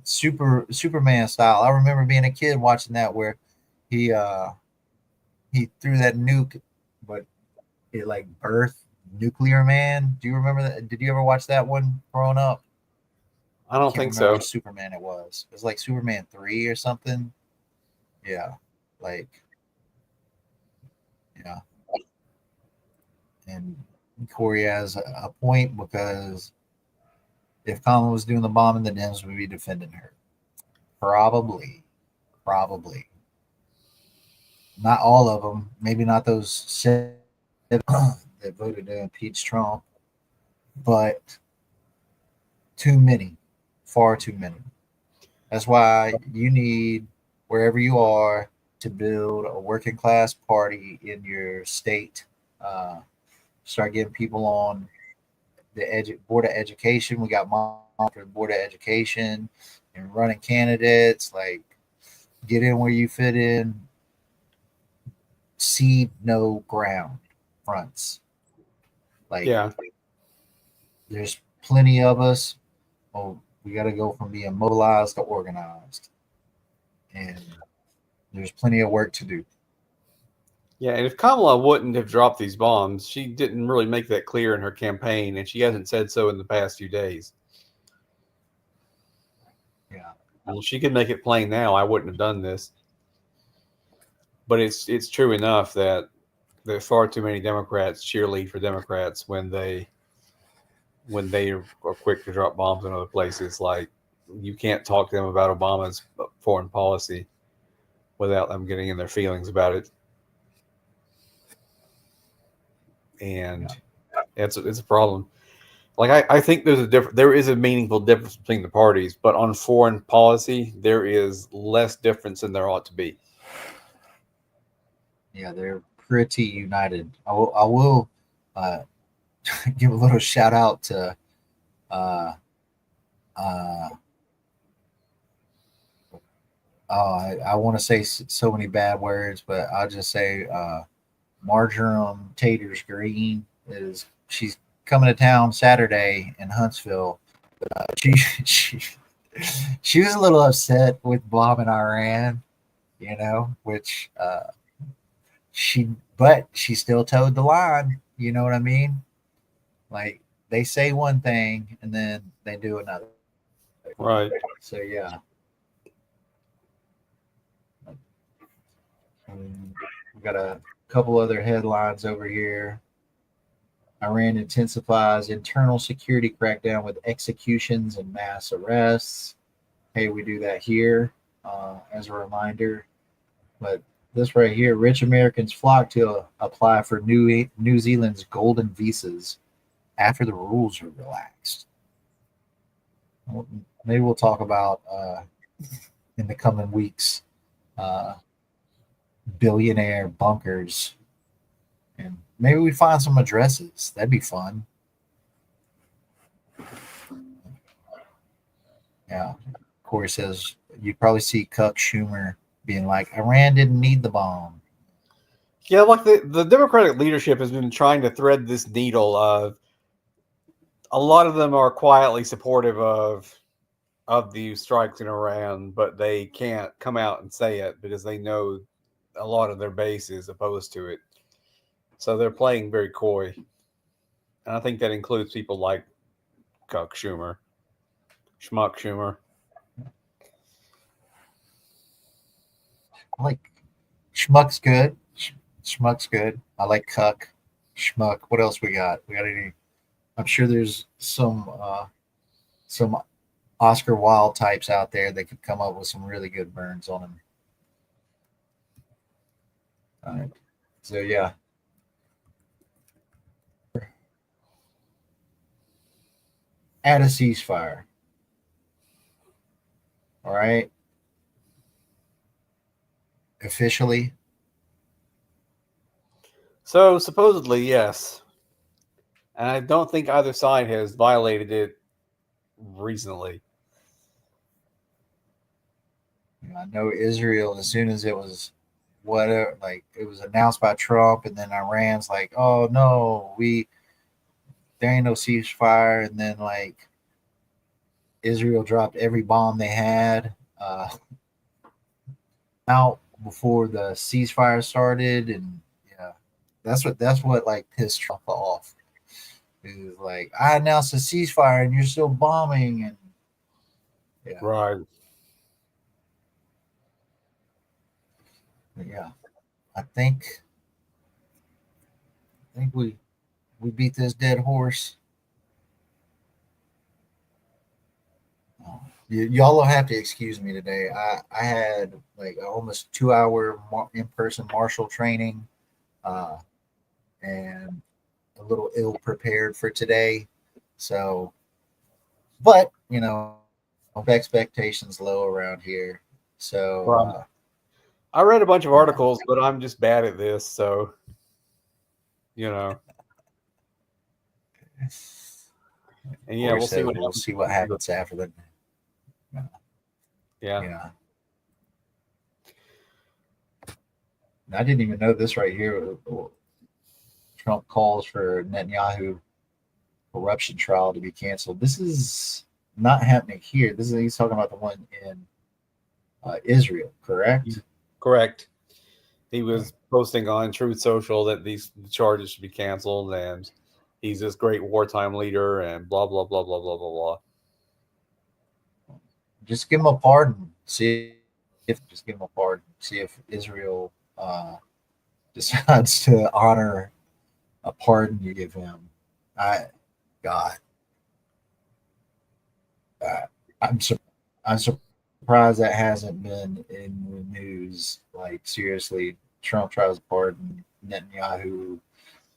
Speaker 1: Superman style. I remember being a kid watching that where he threw that nuke, but it like birthed Nuclear Man. Do you remember that? Did you ever watch that one growing up?
Speaker 2: I don't think so.
Speaker 1: Which Superman it was. It was like Superman 3 or something. Yeah, like yeah. And Corey has a point because if Kamala was doing the bombing, the Dems would be defending her. Probably. Not all of them. Maybe not those 7 that voted to impeach Trump, but too many. Far too many. That's why you need, wherever you are, to build a working class party in your state. Start getting people on the board of education. We got mom for the board of education and running candidates. Like, get in where you fit in. Seed no ground fronts. Like,
Speaker 2: yeah,
Speaker 1: there's plenty of us. Well, we got to go from being mobilized to organized, and there's plenty of work to do.
Speaker 2: Yeah, and if Kamala wouldn't have dropped these bombs, she didn't really make that clear in her campaign, and she hasn't said so in the past few days.
Speaker 1: Yeah.
Speaker 2: Well, she could make it plain now. I wouldn't have done this, but it's true enough that there's far too many Democrats cheerlead for Democrats when they are quick to drop bombs in other places. Like, you can't talk to them about Obama's foreign policy. without them getting in their feelings about it. And it's a problem. Like I think there is a meaningful difference between the parties, but on foreign policy there is less difference than there ought to be.
Speaker 1: Yeah, they're pretty united. I will give a little shout out to uh, uh, I want to say so many bad words, but I'll just say Marjoram Taters Green she's coming to town Saturday in Huntsville. She she she was a little upset with bombing Iran, which she still towed the line. You know what I mean? Like they say one thing and then they do another.
Speaker 2: Right.
Speaker 1: So yeah. We've got a couple other headlines over here. Iran intensifies internal security crackdown with executions and mass arrests. Hey, we do that here as a reminder. But this right here, rich Americans flock to apply for New Zealand's golden visas after the rules are relaxed. Maybe we'll talk about in the coming weeks billionaire bunkers, and maybe we find some addresses. That'd be fun. Yeah. Corey says you'd probably see Cuck Schumer being like, Iran didn't need the bomb.
Speaker 2: Yeah, like the Democratic leadership has been trying to thread this needle of a lot of them are quietly supportive of the strikes in Iran, but they can't come out and say it because they know a lot of their base is opposed to it. So they're playing very coy. And I think that includes people like Cuck Schumer, Schmuck Schumer.
Speaker 1: I like Schmuck's good. Schmuck's good. I like Cuck. Schmuck. What else we got? We got any? I'm sure there's some Oscar Wilde types out there that could come up with some really good burns on him. All right. So yeah. Add a ceasefire. All right. Officially.
Speaker 2: So supposedly, yes. And I don't think either side has violated it recently.
Speaker 1: I know Israel, as soon as it was whatever, like it was announced by Trump, and then Iran's like, oh no, there ain't no ceasefire, and then like Israel dropped every bomb they had out before the ceasefire started, and yeah, that's what like pissed Trump off. It was like, I announced a ceasefire and you're still bombing, and yeah,
Speaker 2: Right.
Speaker 1: yeah. I think we beat this dead horse. Y'all will have to excuse me today. I had like almost 2 hour in-person martial training, and a little ill prepared for today. So, but expectations low around here. So,
Speaker 2: I read a bunch of articles, but I'm just bad at this. So, and yeah, we'll
Speaker 1: see what happens after that.
Speaker 2: Yeah.
Speaker 1: I didn't even know this right here. Trump calls for Netanyahu corruption trial to be canceled. This is not happening here. He's talking about the one in Israel, correct?
Speaker 2: Correct. He was posting on Truth Social that these charges should be canceled, and he's this great wartime leader, and blah blah blah blah blah blah blah.
Speaker 1: Just give him a pardon. See if Israel decides to honor a pardon you give him. I'm surprised surprised that hasn't been in the news. Like, seriously, Trump tries to pardon Netanyahu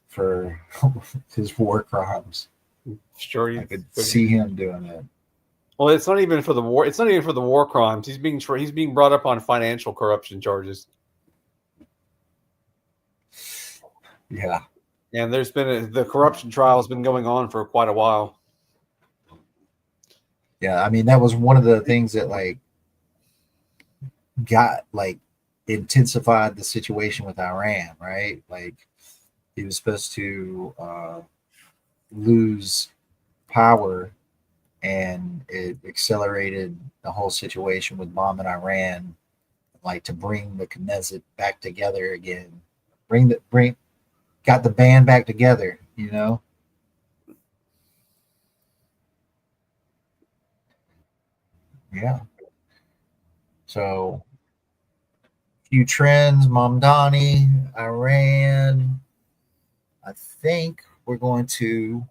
Speaker 1: for his war crimes.
Speaker 2: Sure,
Speaker 1: I could see him doing it.
Speaker 2: Well, it's not even for the war. It's not even for the war crimes. He's being brought up on financial corruption charges.
Speaker 1: Yeah.
Speaker 2: And there's been the corruption trial has been going on for quite a while.
Speaker 1: Yeah, I mean, that was one of the things that like got like intensified the situation with Iran, right? Like he was supposed to lose power, and it accelerated the whole situation with bombing Iran, like to bring the Knesset back together again, got the band back together, you know. Yeah. So few trends, Mamdani, Iran. I think we're going to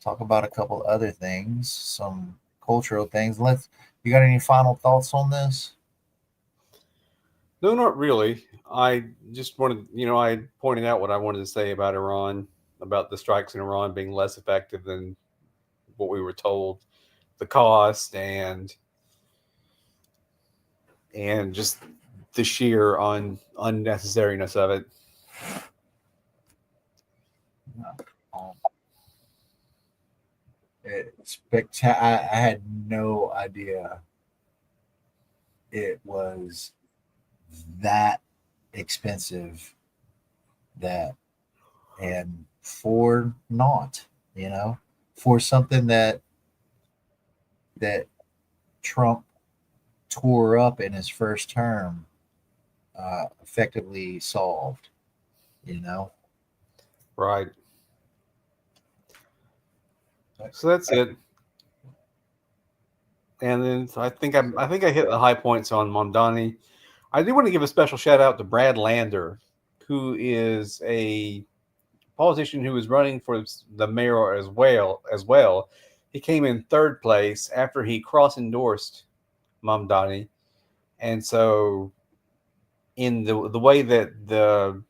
Speaker 1: talk about a couple other things, some cultural things. You got any final thoughts on this?
Speaker 2: No, not really. I just wanted, I pointed out what I wanted to say about Iran, about the strikes in Iran being less effective than what we were told, the cost and just the sheer unnecessariness of it.
Speaker 1: I had no idea it was that expensive, that and for naught, for something that Trump tore up in his first term, effectively solved,
Speaker 2: Right. So that's it. And then I think I hit the high points on Mamdani. I do want to give a special shout out to Brad Lander, who is a politician who is running for the mayor as well. He came in third place after he cross-endorsed Mamdani. And so in the way that the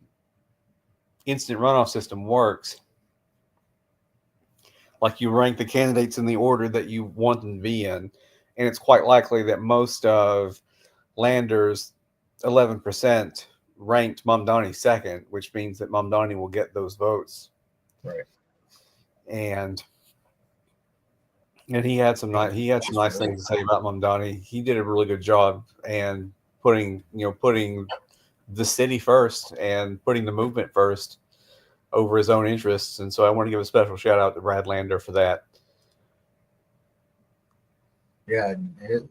Speaker 2: instant runoff system works, like you rank the candidates in the order that you want them to be in. And it's quite likely that most of Lander's 11% ranked Mamdani second, which means that Mamdani will get those votes.
Speaker 1: Right.
Speaker 2: And he had some nice things to say about Mamdani. He did a really good job and putting the city first and putting the movement first over his own interests. And so I want to give a special shout out to Brad Lander for that.
Speaker 1: Yeah, at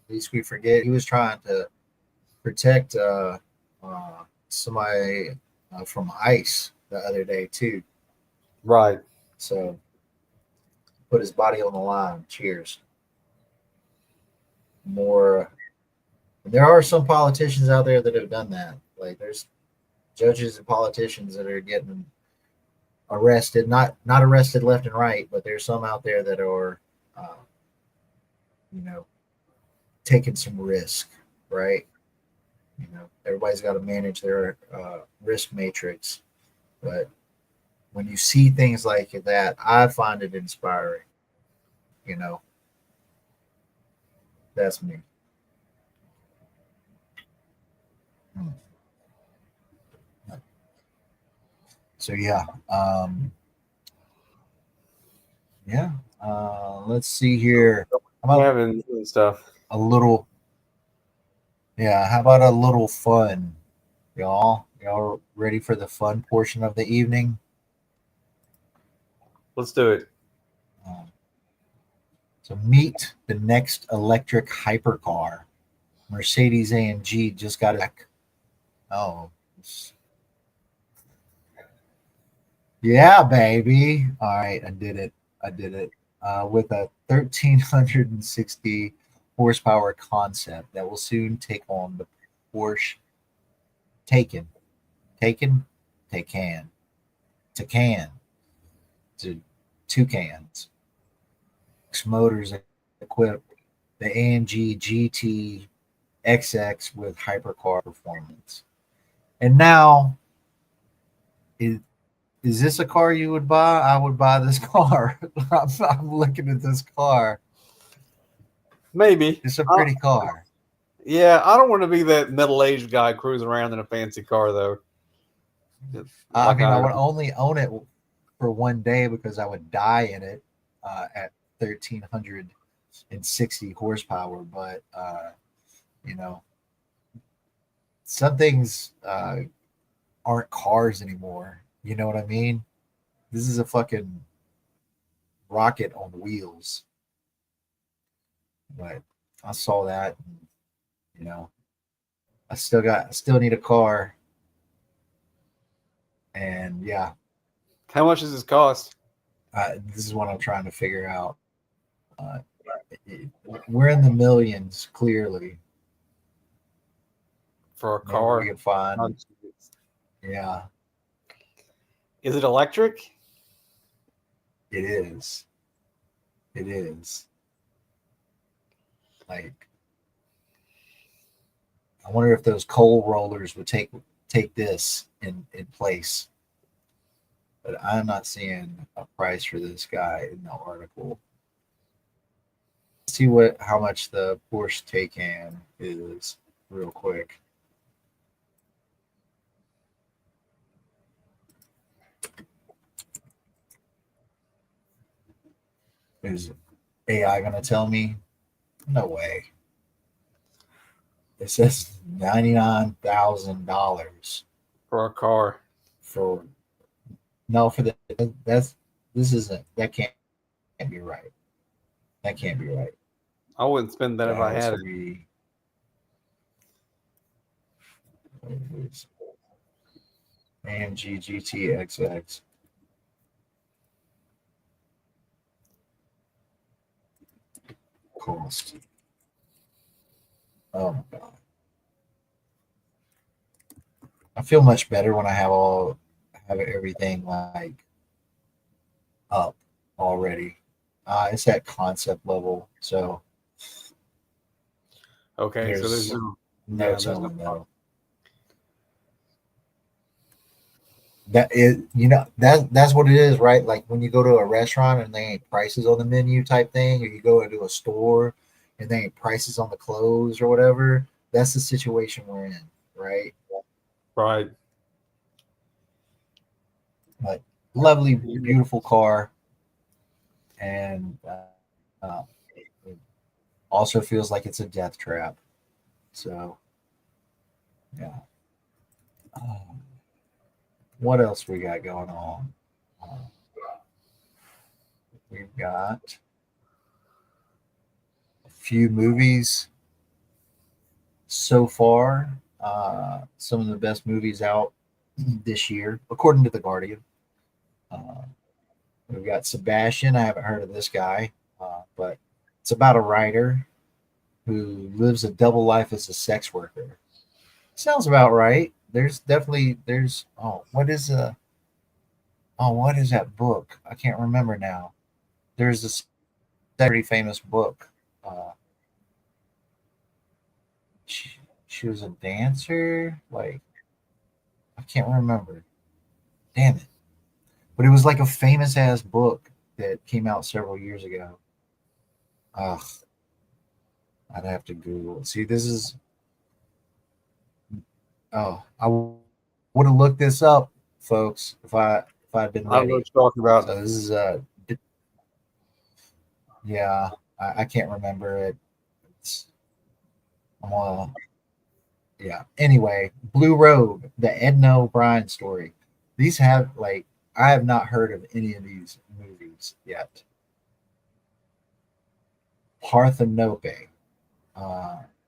Speaker 1: least we forget he was trying to protect somebody from ICE the other day too.
Speaker 2: Right.
Speaker 1: So put his body on the line. Cheers. More. There are some politicians out there that have done that. Like there's judges and politicians that are getting arrested, not arrested left and right, but there's some out there that are, taking some risk, right? Everybody's got to manage their risk matrix, but when you see things like that, I find it inspiring. That's me. So yeah, let's see here.
Speaker 2: How about having stuff?
Speaker 1: A little, yeah. How about a little fun, y'all? Y'all ready for the fun portion of the evening?
Speaker 2: Let's do it.
Speaker 1: So meet the next electric hypercar. Mercedes-AMG just got it. Oh, yeah, baby. All right, I did it. With a 1,360 horsepower concept that will soon take on the Porsche Taycan to two cans. Motors equipped the AMG GT XX with hypercar performance. And now, is this a car you would buy? I would buy this car. I'm looking at this car.
Speaker 2: Maybe.
Speaker 1: It's a pretty car.
Speaker 2: Yeah, I don't want to be that middle-aged guy cruising around in a fancy car, though.
Speaker 1: I mean, I would only own it for one day because I would die in it at 1,360 horsepower. But you know, some things aren't cars anymore. You know what I mean? This is a fucking rocket on wheels. But I saw that. And, you know, I still need a car. And yeah,
Speaker 2: How much does this cost?
Speaker 1: this is what I'm trying to figure out. We're in the millions, clearly.
Speaker 2: For a
Speaker 1: Maybe
Speaker 2: car?
Speaker 1: we can find. Yeah,
Speaker 2: Is it electric?
Speaker 1: it is. It is. Like, I wonder if those coal rollers would take this in place. But I'm not seeing a price for this guy in the article. Let's see how much the Porsche Taycan is real quick. Is AI going to tell me? No way. It says $99,000
Speaker 2: For a car?
Speaker 1: for that can't be right. That can't be right.
Speaker 2: I wouldn't spend that if I had it.
Speaker 1: AMG GT XX. Cost. Oh my god. I feel much better when I have everything like up already. It's at concept level, so
Speaker 2: Okay, so there's
Speaker 1: no telling though. That's what it is, right? Like when you go to a restaurant and they ain't prices on the menu type thing, or you go into a store and they ain't prices on the clothes or whatever. That's the situation we're in, right?
Speaker 2: Right.
Speaker 1: But lovely, beautiful car, and it also feels like it's a death trap. So, yeah. What else we got going on? We've got a few movies so far. Some of the best movies out this year, according to The Guardian. We've got Sebastian. I haven't heard of this guy, but it's about a writer who lives a double life as a sex worker. Sounds about right. What is that book? I can't remember now. There's this very famous book. She was a dancer. Like, I can't remember. Damn it. But it was like a famous ass book that came out several years ago. Ugh. I'd have to Google it. See, this is. Oh, I would have looked this up, folks, if I'd been ready.
Speaker 2: I don't know what you're talking about.
Speaker 1: So this is yeah, I can't remember it. Yeah. Anyway, Blue Road, the Edna O'Brien story. These have I have not heard of any of these movies yet. Parthenope.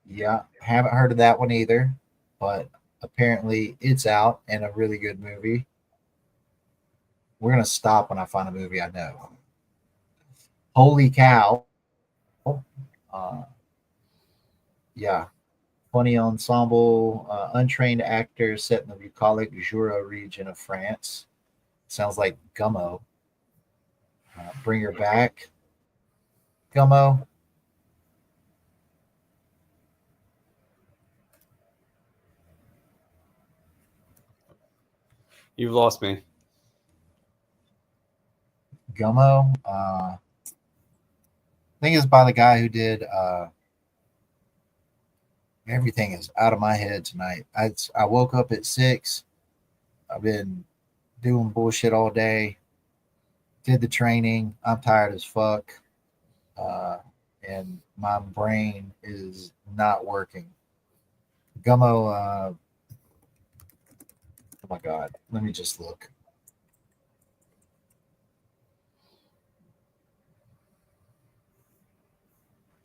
Speaker 1: Yeah, haven't heard of that one either, but apparently it's out and a really good movie. We're gonna stop when I find a movie I know. Holy cow! Yeah, funny ensemble, untrained actors set in the bucolic Jura region of France. Sounds like Gummo. Bring her back, Gummo.
Speaker 2: You've lost me.
Speaker 1: Gummo. I think it's by the guy who did. Everything is out of my head tonight. I woke up at 6. I've been doing bullshit all day. Did the training. I'm tired as fuck. And my brain is not working. Gummo. Oh my god. Let me just look.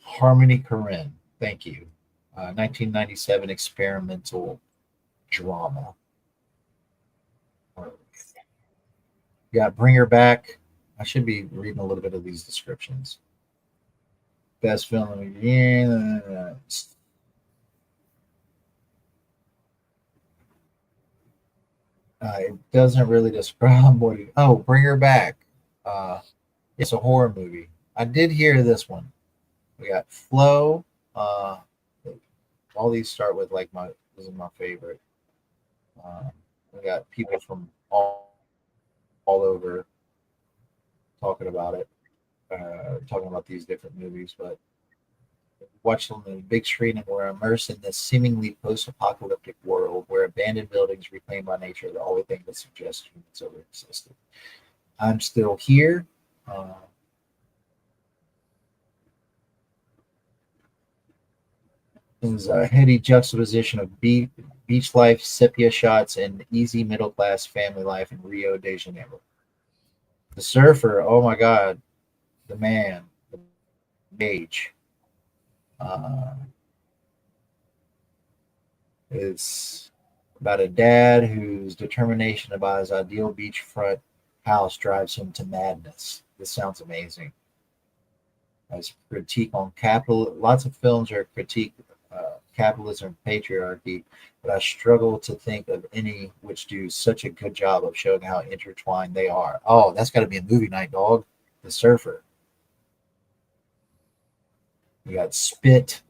Speaker 1: Harmony Korine. Thank you. 1997 experimental drama. Yeah, Bring Her Back. I should be reading a little bit of these descriptions. Best film of the year. It doesn't really describe what it. Oh, Bring Her Back. It's a horror movie. I did hear this one. We got Flow. All these start with like my. This is my favorite. We got people from all over talking about it, talking about these different movies. But watch them on the big screen, and we're immersed in this seemingly post-apocalyptic world where abandoned buildings reclaimed by nature are the only thing that suggests humans ever existed. I'm still here. Is a heady juxtaposition of beach life, sepia shots, and easy middle class family life in Rio de Janeiro. The surfer, oh my god, the man, the mage. It's about a dad whose determination to buy his ideal beachfront house drives him to madness. This sounds amazing. As critique on capital, lots of films are critique capitalism and patriarchy, but I struggle to think of any which do such a good job of showing how intertwined they are. Oh, that's got to be a movie night, dog. The Surfer. You got Spit,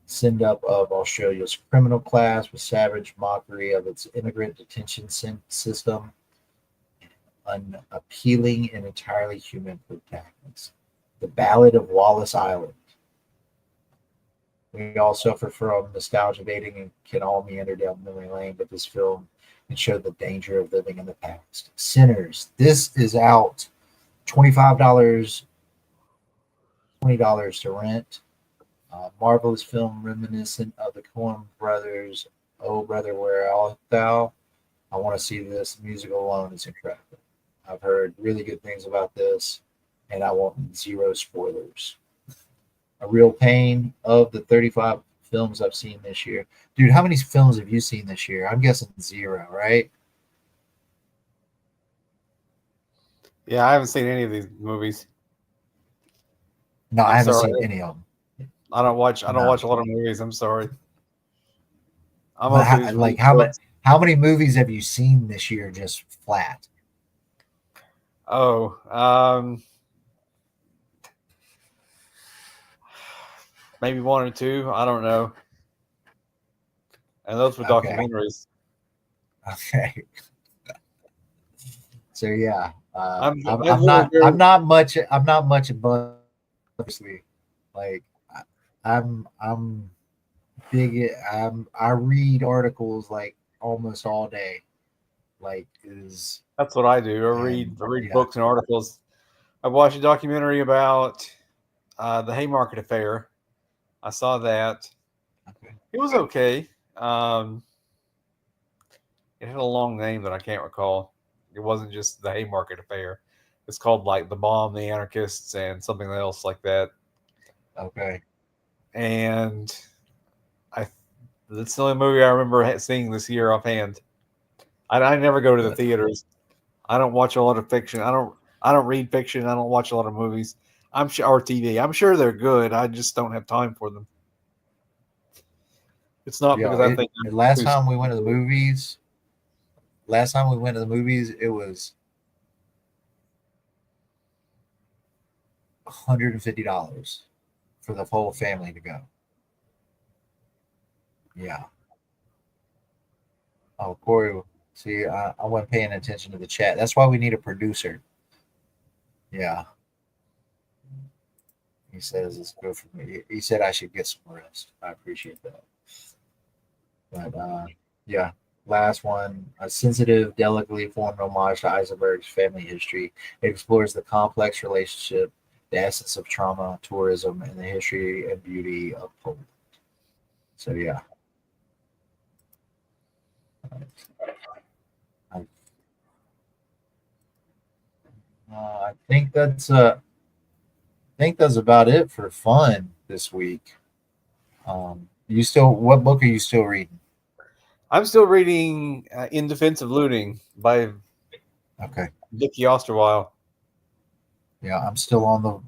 Speaker 1: send up of Australia's criminal class with savage mockery of its immigrant detention system, unappealing and entirely human protagonist. The Ballad of Wallace Island. We all suffer from nostalgia baiting and can all meander down memory lane, but this film can show the danger of living in the past. Sinners. This is out. $25, $20 to rent. Marvelous film reminiscent of the Coen brothers. Oh, brother, where art thou? I want to see this. The music alone is incredible. I've heard really good things about this, and I want zero spoilers. A real pain of the 35 films I've seen this year. Dude, how many films have you seen this year? I'm guessing zero, right?
Speaker 2: Yeah, I haven't seen any of these movies.
Speaker 1: No, I
Speaker 2: I'm
Speaker 1: haven't
Speaker 2: sorry.
Speaker 1: seen any of them.
Speaker 2: I don't watch a
Speaker 1: No.
Speaker 2: lot of movies. I'm sorry. I'm
Speaker 1: But
Speaker 2: mostly just
Speaker 1: like
Speaker 2: reading books.
Speaker 1: how many movies have you seen this year just flat?
Speaker 2: Oh, maybe one or two. I don't know. And those were
Speaker 1: Okay.
Speaker 2: documentaries.
Speaker 1: Okay. So yeah,
Speaker 2: I'm
Speaker 1: not much above, obviously. Like I'm big. I read articles like almost all day. Like is
Speaker 2: That's what I do. I read books and articles. I watched a documentary about the Haymarket Affair. I saw that.
Speaker 1: Okay.
Speaker 2: It was okay. It had a long name that I can't recall. It wasn't just the Haymarket Affair. It's called like The Bomb, The Anarchists, and something else like that.
Speaker 1: Okay.
Speaker 2: And that's the only movie I remember seeing this year offhand. I never go to the theaters. I don't watch a lot of fiction. I don't read fiction. I don't watch a lot of movies. I'm sure or TV. I'm sure they're good. I just don't have time for them. It's not because I think
Speaker 1: last time we went to the movies, it was $150 for the whole family to go. Yeah. Oh, Corey See, I wasn't paying attention to the chat. That's why we need a producer. Yeah. He says it's good for me. He said I should get some rest. I appreciate that. But yeah, last one. A sensitive, delicately formed homage to Eisenberg's family history. It explores the complex relationship, the essence of trauma, tourism, and the history and beauty of Poland. So yeah. I, I think that's about it for fun this week. You still, what book are you still reading?
Speaker 2: I'm still reading In Defense of Looting by
Speaker 1: Okay.
Speaker 2: Vicky Osterweil.
Speaker 1: Yeah, I'm still on the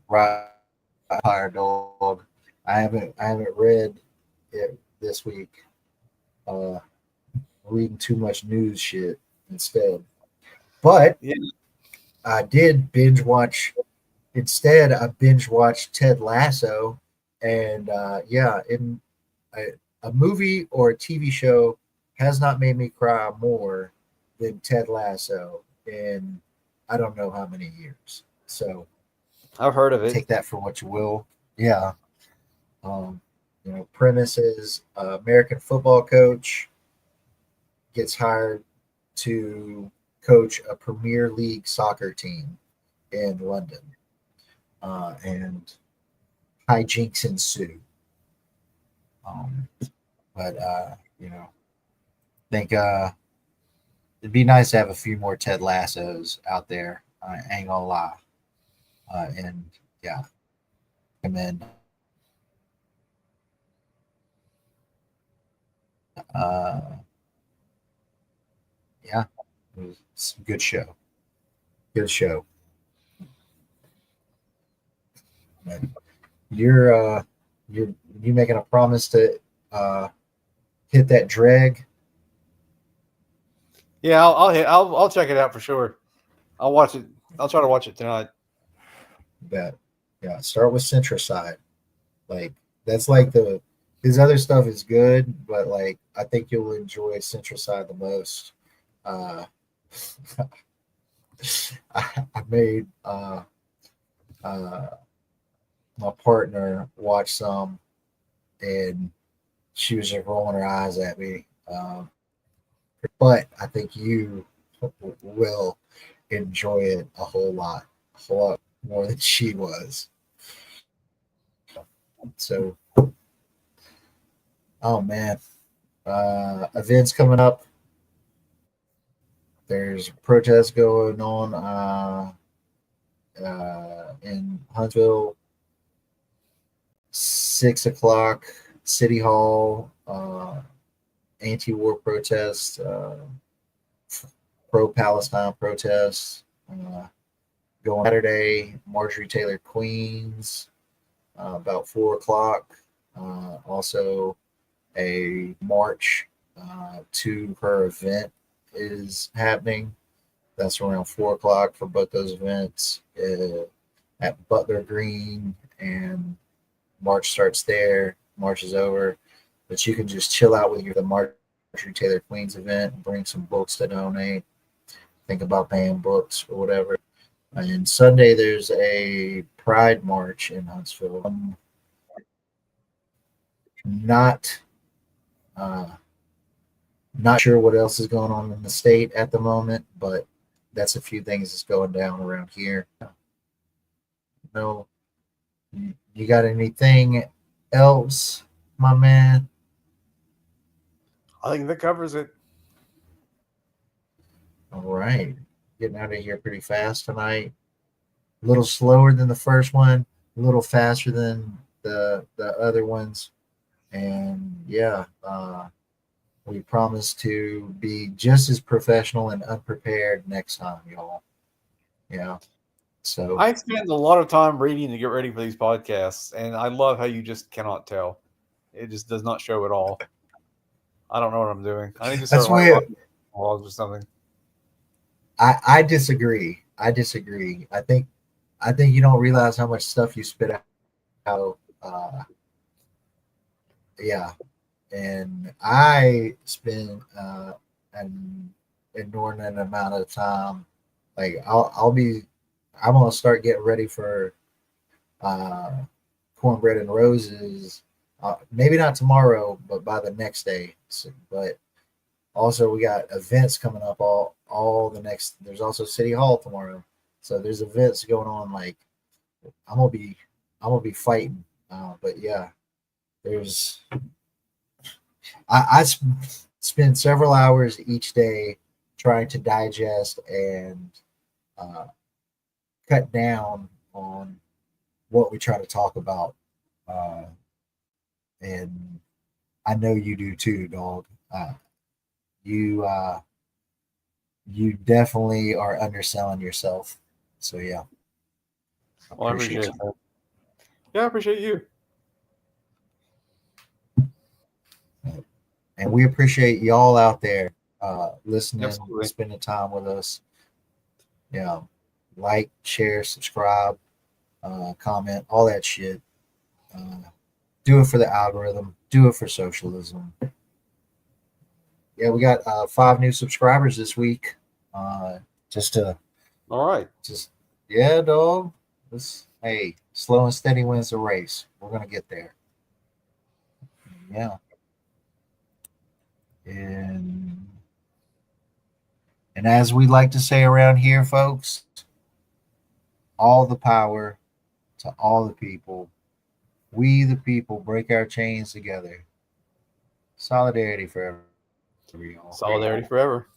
Speaker 1: Fire Dog. I haven't read it this week. Uh, reading too much news shit instead. But
Speaker 2: Yeah.
Speaker 1: I did binge watch. Instead, I binge watched Ted Lasso, and yeah, in a movie or a TV show has not made me cry more than Ted Lasso in I don't know how many years. So
Speaker 2: I've heard of it.
Speaker 1: take that for what you will. Yeah. Um, premise is American football coach gets hired to coach a Premier League soccer team in London, and hijinks ensue. Um, but think it'd be nice to have a few more Ted Lassos out there. I ain't gonna lie, and yeah, recommend. Uh, yeah, it's a good show. Good show. Man. You're you making a promise to uh, hit that drag.
Speaker 2: Yeah, I'll check it out for sure. I'll watch it. I'll try to watch it tonight.
Speaker 1: Bet. Yeah, start with Centricide. Like that's like the his other stuff is good, but like I think you'll enjoy Centricide the most. Uh, I made uh, my partner watch some, and she was just rolling her eyes at me. But I think you will enjoy it a whole lot more than she was. So, oh man, events coming up. There's protests going on in Huntsville. 6 o'clock, City Hall, anti-war protests, pro-Palestine protests. Going Saturday, Marjorie Taylor Queens, about 4 o'clock. Also, a march to her event is happening. That's around 4 o'clock for both those events at Butler Green, and March starts there. March is over, but you can just chill out with the Marjorie Taylor Queens event and bring some books to donate. Think about paying books or whatever. And Sunday there's a Pride March in Huntsville. Not uh, not sure what else is going on in the state at the moment, but that's a few things that's going down around here. No, you got anything else, my man?
Speaker 2: I think that covers it.
Speaker 1: All right, getting out of here pretty fast tonight. A little slower than the first one, a little faster than the other ones, and yeah, we promise to be just as professional and unprepared next time, y'all. Yeah. So
Speaker 2: I spend a lot of time reading to get ready for these podcasts, and I love how you just cannot tell. It just does not show at all. I don't know what I'm doing. I need to
Speaker 1: that's
Speaker 2: start
Speaker 1: why
Speaker 2: writing blogs or something.
Speaker 1: I disagree. I disagree. I think you don't realize how much stuff you spit out. Yeah, and I spend and inordinate amount of time. Like I'm gonna start getting ready for uh, cornbread and roses. Maybe not tomorrow, but by the next day. So, but also we got events coming up all the next. There's also City Hall tomorrow, so there's events going on. Like I'm gonna be I'm gonna be fighting. But yeah, there's I spend several hours each day trying to digest and uh, cut down on what we try to talk about. Uh, and I know you do too, dog. You you definitely are underselling yourself. So yeah,
Speaker 2: Well, I appreciate that. Yeah, I appreciate you.
Speaker 1: and we appreciate y'all out there listening,
Speaker 2: Absolutely.
Speaker 1: spending time with us. Yeah, like, share, subscribe, comment, all that shit. Do it for the algorithm. Do it for socialism. Yeah, we got 5 new subscribers this week. Just to
Speaker 2: All right.
Speaker 1: just yeah, dog. Hey, slow and steady wins the race. We're gonna get there. Yeah. And as we like to say around here, folks, all the power to all the people. We the people break our chains together. Solidarity forever, y'all.
Speaker 2: Solidarity forever.